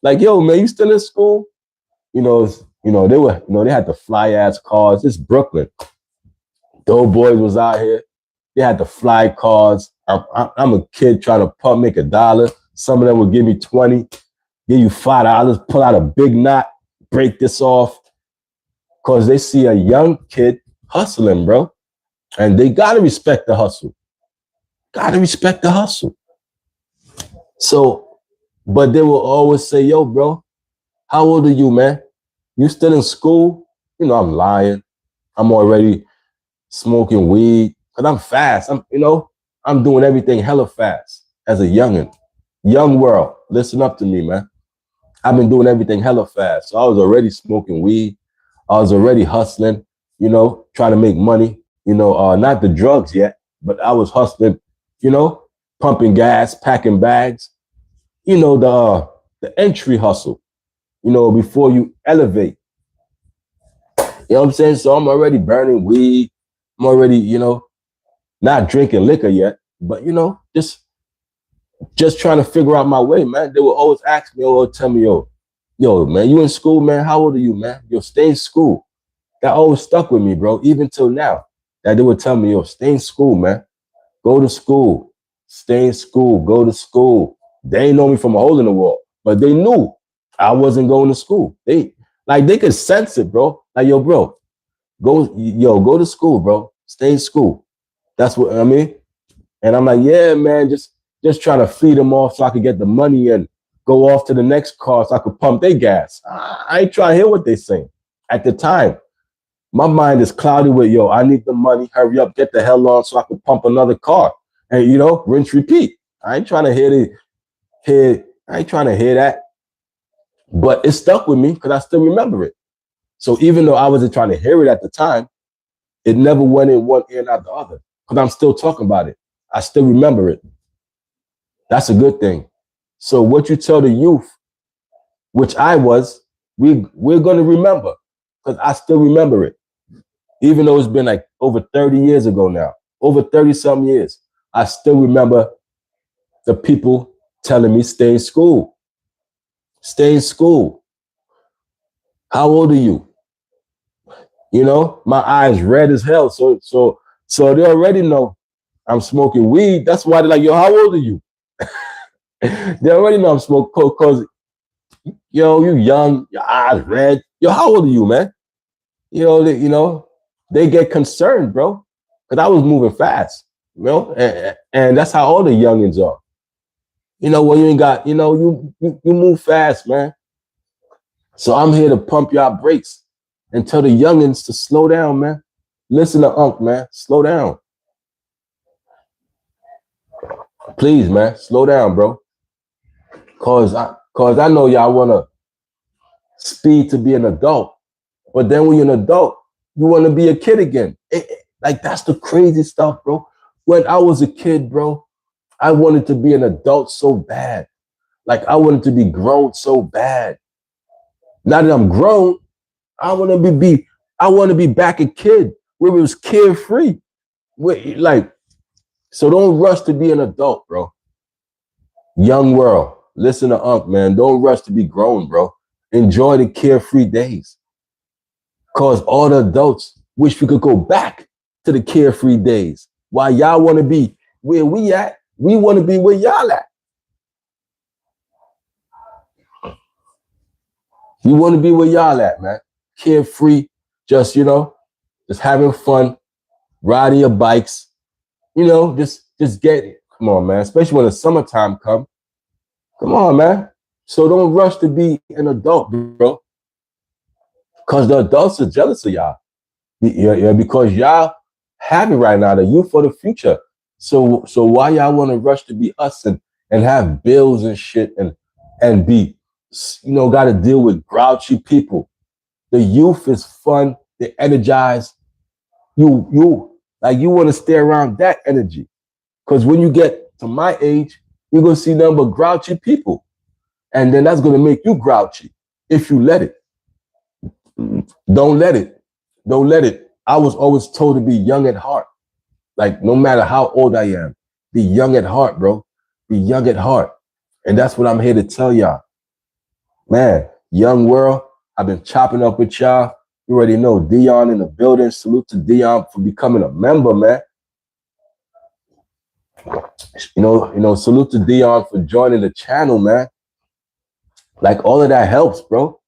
Like, yo, man, you still in school? They had the fly ass cars. It's Brooklyn. Those boys was out here. They had the fly cars. I'm a kid trying to make $1. Some of them would give me 20, give you $5, pull out a big knot, break this off. Cause they see a young kid hustling, bro. And they gotta respect the hustle. Gotta respect the hustle. So, but they will always say, yo, bro, how old are you, man? You still in school? I'm lying. I'm already smoking weed. Cause I'm fast. I'm doing everything hella fast as a youngin'. Young world, listen up to me, man. I've been doing everything hella fast. So I was already smoking weed. I was already hustling, trying to make money. Not the drugs yet, but I was hustling, pumping gas, packing bags. The entry hustle, before you elevate. You know what I'm saying? So I'm already burning weed. I'm already, not drinking liquor yet, but, just trying to figure out my way, man. They would always ask me, or tell me, yo, man, you in school, man? How old are you, man? Yo, stay in school. That always stuck with me, bro, even till now. That they would tell me, yo, stay in school, man. Go to school. Stay in school. Go to school. They ain't know me from a hole in the wall, but they knew I wasn't going to school. They could sense it, bro. Like, yo, bro, go to school, bro. Stay in school. That's what I mean. And I'm like, yeah, man, just trying to feed them off so I could get the money and go off to the next car so I could pump their gas. I ain't trying to hear what they saying. At the time, my mind is cloudy with, yo, I need the money. Hurry up, get the hell on so I can pump another car. And, rinse, repeat. I ain't trying to I ain't trying to hear that. But it stuck with me because I still remember it. So even though I wasn't trying to hear it at the time, it never went in one ear and out the other because I'm still talking about it. I still remember it. That's a good thing. So what you tell the youth, which I was, we're going to remember because I still remember it. Even though it's been like over 30 years ago now, over 30 some years, I still remember the people telling me, stay in school. Stay in school. How old are you? My eyes red as hell. So they already know I'm smoking weed. That's why they're like, yo, how old are you? They already know I'm smoking coke because, you young, your eyes red. Yo, how old are you, man? They get concerned, bro, because I was moving fast, and that's how all the youngins are. When you ain't got, you move fast, man. So I'm here to pump y'all brakes and tell the youngins to slow down, man. Listen to Unc, man. Slow down. Please, man, slow down, bro. Cause I know y'all wanna speed to be an adult, but then when you're an adult, you wanna be a kid again. Like that's the crazy stuff, bro. When I was a kid, bro, I wanted to be an adult so bad. Like I wanted to be grown so bad. Now that I'm grown, I want to be back a kid where it was carefree. So don't rush to be an adult, bro. Young world, listen to Unc, man. Don't rush to be grown, bro. Enjoy the carefree days. Cause all the adults wish we could go back to the carefree days. While y'all want to be where we at, we want to be where y'all at. We want to be where y'all at, man. Carefree, just, just having fun, riding your bikes, just get it. Come on, man. Especially when the summertime come. Come on, man. So don't rush to be an adult, bro. Because the adults are jealous of y'all. Yeah, because y'all have it right now, the youth for the future. So why y'all want to rush to be us and have bills and shit and be, got to deal with grouchy people? The youth is fun. They energize. You want to stay around that energy. Because when you get to my age, you're going to see nothing but grouchy people. And then that's going to make you grouchy if you let it. Don't let it. Don't let it. I was always told to be young at heart. Like, no matter how old I am, be young at heart, bro. Be young at heart. And that's what I'm here to tell y'all. Man, young world, I've been chopping up with y'all. You already know, Dion in the building. Salute to Dion for becoming a member, man. Salute to Dion for joining the channel, man. Like, all of that helps, bro.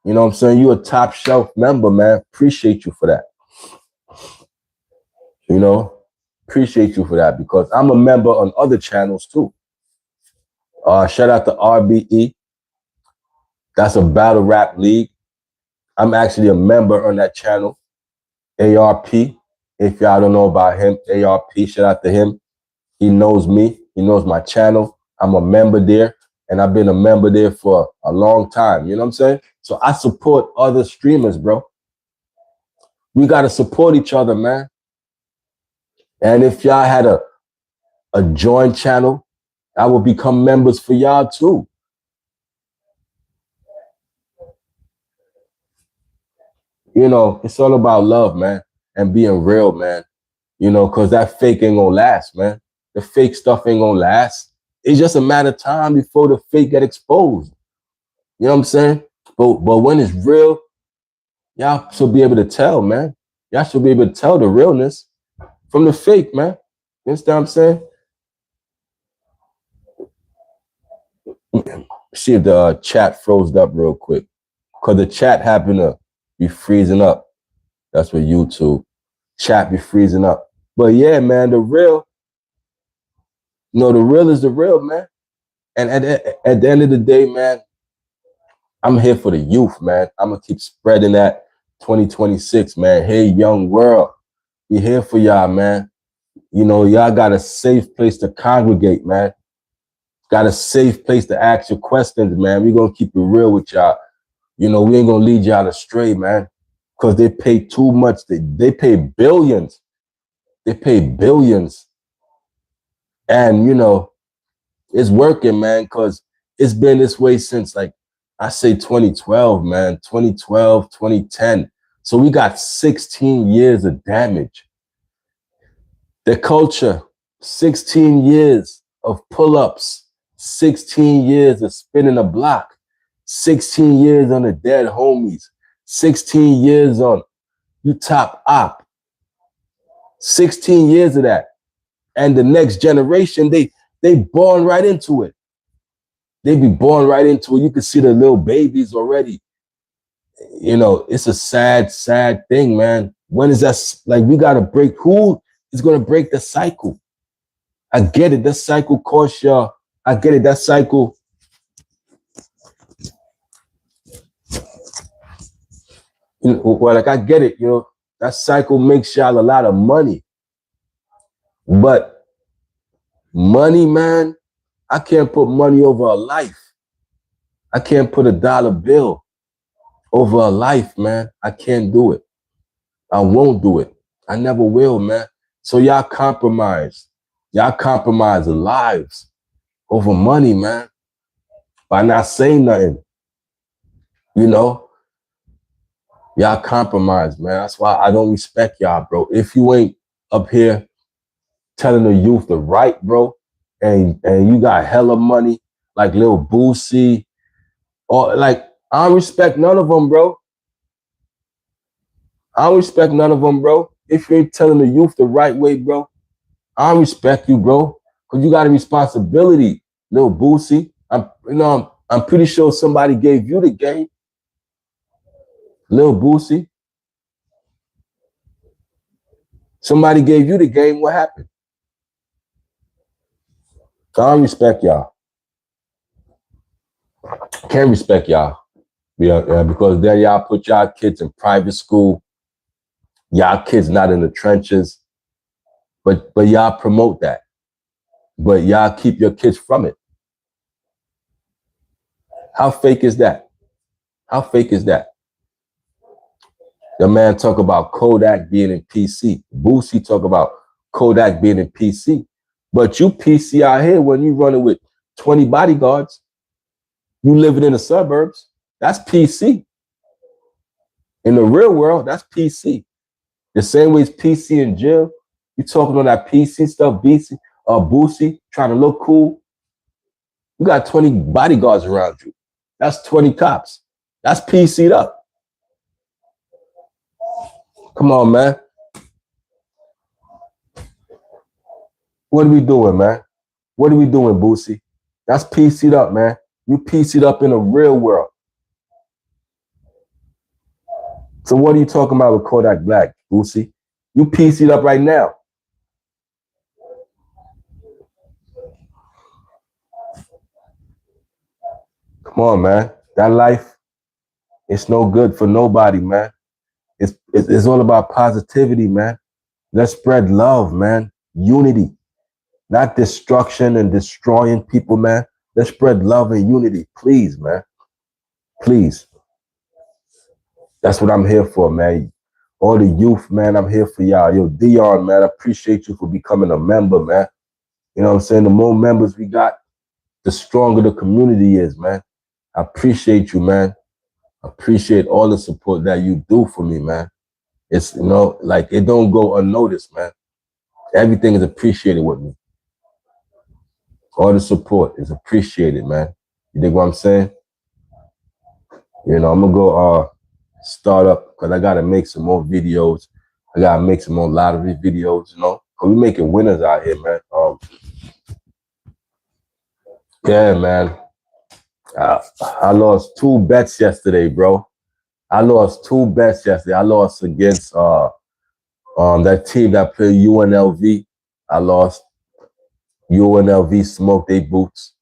You know what I'm saying? You a top shelf member, man. Appreciate you for that. Appreciate you for that, because I'm a member on other channels too. Shout out to RBE. That's a battle rap league. I'm actually a member on that channel. ARP. If y'all don't know about him, ARP, shout out to him. He knows me. He knows my channel. I'm a member there, and I've been a member there for a long time. You know what I'm saying? So I support other streamers, bro. We got to support each other, man. And if y'all had a joint channel, I will become members for y'all too. It's all about love, man, and being real, man. Because that fake ain't gonna last, man. The fake stuff ain't gonna last. It's just a matter of time before the fake get exposed. You know what I'm saying? But when it's real, y'all should be able to tell, man. Y'all should be able to tell the realness from the fake, man. You understand what I'm saying? See if the chat froze up real quick. Because the chat happened to be freezing up. That's what YouTube. Chat be freezing up. But yeah, man, the real is the real, man. And at the end of the day, man, I'm here for the youth, man. I'm going to keep spreading that 2026, man. Hey, young world, we here for y'all, man. Y'all got a safe place to congregate, man. Got a safe place to ask your questions, man. We're going to keep it real with y'all. We ain't going to lead y'all astray, man. Because they pay too much. They pay billions. They pay billions. And, it's working, man, because it's been this way since, like, I say 2012, man. 2012, 2010. So we got 16 years of damage. The culture, 16 years of pull-ups, 16 years of spinning a block, 16 years on the dead homies, 16 years on you top op, 16 years of that. And the next generation, they born right into it. They be born right into it. You can see the little babies already. It's a sad, sad thing, man. When is that? Like, we got to break. Who is going to break the cycle? I get it. That cycle costs y'all. I get it. That cycle. I get it. That cycle makes y'all a lot of money. But money, man, I can't put money over a life. I can't put a dollar bill over a life, man. I can't do it. I won't do it. I never will, man. So y'all compromise. Y'all compromise lives over money, man. By not saying nothing. Y'all compromise, man. That's why I don't respect y'all, bro. If you ain't up here telling the youth the right, bro, and you got hella money, like Lil Boosie, or like, I don't respect none of them, bro. I don't respect none of them, bro. if you ain't telling the youth the right way, bro, I don't respect you, bro. Cause you got a responsibility, little Boosie. I'm pretty sure somebody gave you the game, little Boosie. Somebody gave you the game. What happened? I don't respect y'all. Can't respect y'all. Yeah, because then y'all put y'all kids in private school. Y'all kids not in the trenches. But y'all promote that. But y'all keep your kids from it. How fake is that? How fake is that? The man talk about Kodak being in PC. Boosie talk about Kodak being in PC. But you PC out here when you running with 20 bodyguards. You living in the suburbs. That's PC. In the real world, that's PC. The same way as PC in jail. You talking on that PC stuff, Boosie, trying to look cool. You got 20 bodyguards around you. That's 20 cops. That's PC'd up. Come on, man. What are we doing, man? What are we doing, Boosie? That's PC'd up, man. You PC'd up in the real world. So what are you talking about with Kodak Black, Boosie? You PC'd up right now. Come on, man. That life, it's no good for nobody, man. It's all about positivity, man. Let's spread love, man. Unity, not destruction and destroying people, man. Let's spread love and unity, please, man. Please. That's what I'm here for, man. All the youth, man, I'm here for y'all. Yo, Dion, man, I appreciate you for becoming a member, man. You know what I'm saying? The more members we got, the stronger the community is, man. I appreciate you, man. I appreciate all the support that you do for me, man. It's, like it don't go unnoticed, man. Everything is appreciated with me. All the support is appreciated, man. You dig what I'm saying? I'm gonna go start up because I gotta make some more videos. I gotta make some more lottery videos, because we making winners out here, man. Yeah, man. I lost 2 bets yesterday, bro. I lost 2 bets yesterday. I lost against that team that played UNLV. I lost. UNLV smoked their boots,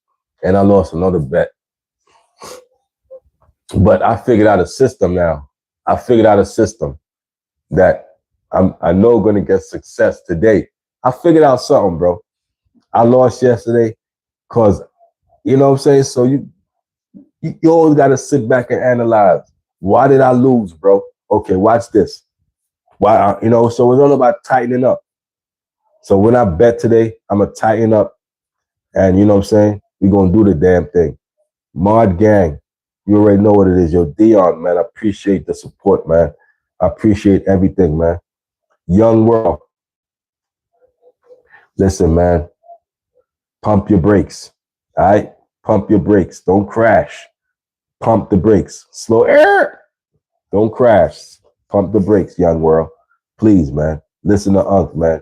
and I lost another bet. But I figured out a system now. I figured out a system that I know going to get success today. I figured out something, bro. I lost yesterday because, you know what I'm saying? So you always got to sit back and analyze. Why did I lose, bro? Okay, watch this. Why, so it's all about tightening up. So when I bet today, I'm going to tighten up. And you know what I'm saying? We're going to do the damn thing. Mod Gang, you already know what it is. Yo, Dion, man, I appreciate the support, man. I appreciate everything, man. Young World. Listen, man. Pump your brakes. All right? Pump your brakes. Don't crash. Pump the brakes. Slow air. Don't crash. Pump the brakes, Young World. Please, man. Listen to Unc, man.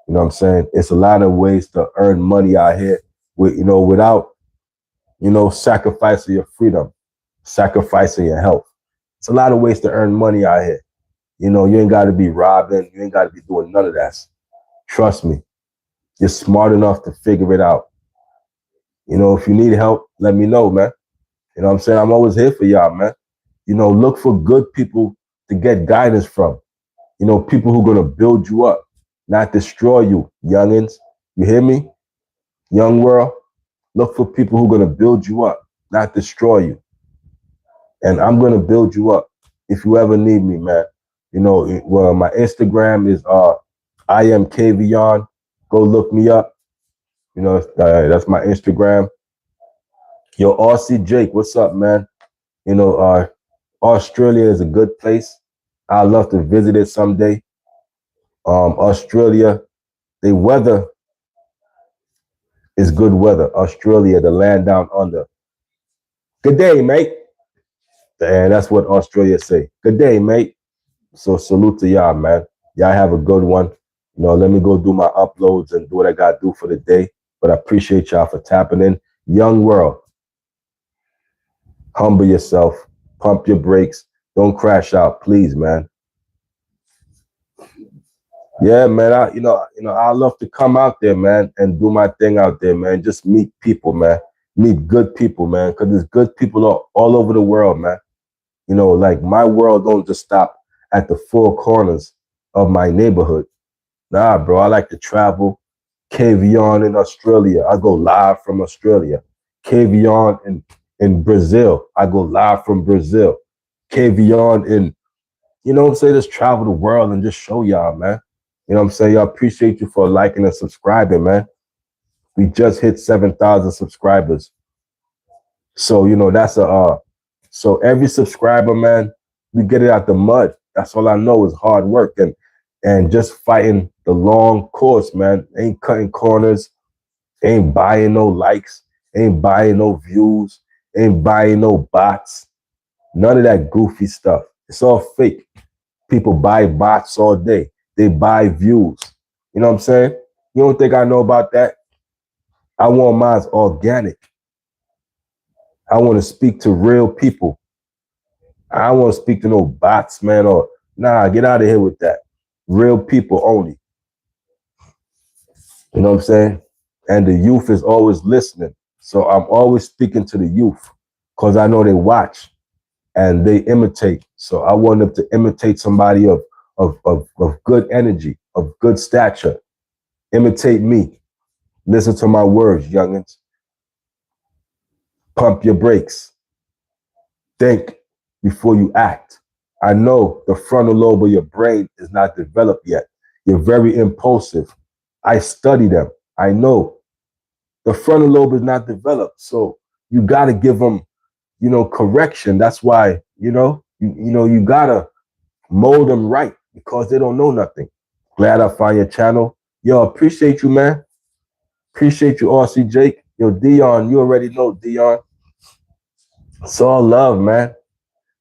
You know what I'm saying? It's a lot of ways to earn money out here without, sacrificing your freedom, sacrificing your health. It's a lot of ways to earn money out here. You ain't got to be robbing. You ain't got to be doing none of that. Trust me. You're smart enough to figure it out. If you need help, let me know, man. You know what I'm saying? I'm always here for y'all, man. Look for good people to get guidance from. People who are going to build you up, not destroy you, youngins. You hear me? Young World, look for people who are going to build you up, not destroy you. And I'm going to build you up if you ever need me, man. Well, my Instagram is I am Kavion. Go look me up. That's my Instagram. Yo, RC Jake, what's up, man? Australia is a good place. I'd love to visit it someday. Australia, the weather is good weather. Australia, the land down under. Good day, mate. And that's what Australia say. Good day, mate. So salute to y'all, man. Y'all have a good one. Let me go do my uploads and do what I got to do for the day. But I appreciate y'all for tapping in. Young world, humble yourself, pump your brakes, don't crash out, please, man. Yeah, man. I love to come out there, man, and do my thing out there, man. Just meet people, man. Meet good people, man, because there's good people all over the world, man. Like my world don't just stop at the four corners of my neighborhood. Nah, bro, I like to travel. Cavion in Australia, I go live from Australia. Cavion in Brazil, I go live from Brazil. Cavion in, what I'm saying, just travel the world and just show y'all, man. You know what I'm saying? Y'all appreciate you for liking and subscribing, man. We just hit 7,000 subscribers. So, that's so every subscriber, man, we get it out the mud. That's all I know is hard work and just fighting the long course, man. Ain't cutting corners, ain't buying no likes, ain't buying no views, ain't buying no bots. None of that goofy stuff. It's all fake. People buy bots all day. They buy views. You know what I'm saying? You don't think I know about that? I want mine organic. I want to speak to real people. I don't want to speak to no bots, man, or nah, get out of here with that. Real people only. You know what I'm saying? And the youth is always listening. So I'm always speaking to the youth because I know they watch and they imitate. So I want them to imitate somebody of good energy, of good stature. Imitate me. Listen to my words, youngins. Pump your brakes. Think before you act. I know the frontal lobe of your brain is not developed yet. You're very impulsive. I study them. I know the frontal lobe is not developed. So you got to give them, correction. That's why, you got to mold them right because they don't know nothing. Glad I found your channel. Yo, appreciate you, man. Appreciate you, RC Jake. Yo, Dion, you already know, Dion. It's all love, man.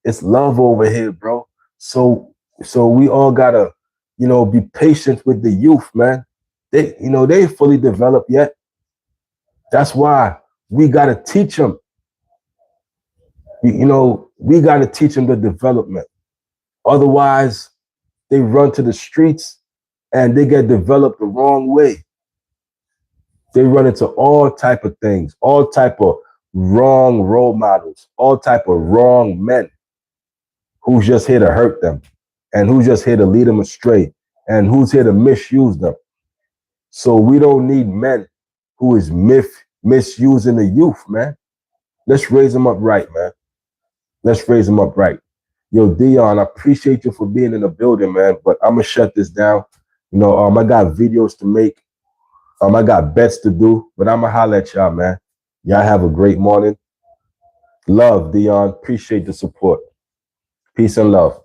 It's love over here, bro. So we all gotta, be patient with the youth, man. They ain't fully developed yet. That's why we gotta teach them. We gotta teach them the development. Otherwise, they run to the streets and they get developed the wrong way. They run into all type of things, all type of wrong role models, all type of wrong men who's just here to hurt them and who's just here to lead them astray and who's here to misuse them. So we don't need men who is misusing the youth, man. Let's raise them up right, man. Let's raise them up right. Yo, Dion, I appreciate you for being in the building, man, but I'm going to shut this down. I got videos to make. I got bets to do, but I'm going to holler at y'all, man. Y'all have a great morning. Love, Dion. Appreciate the support. Peace and love.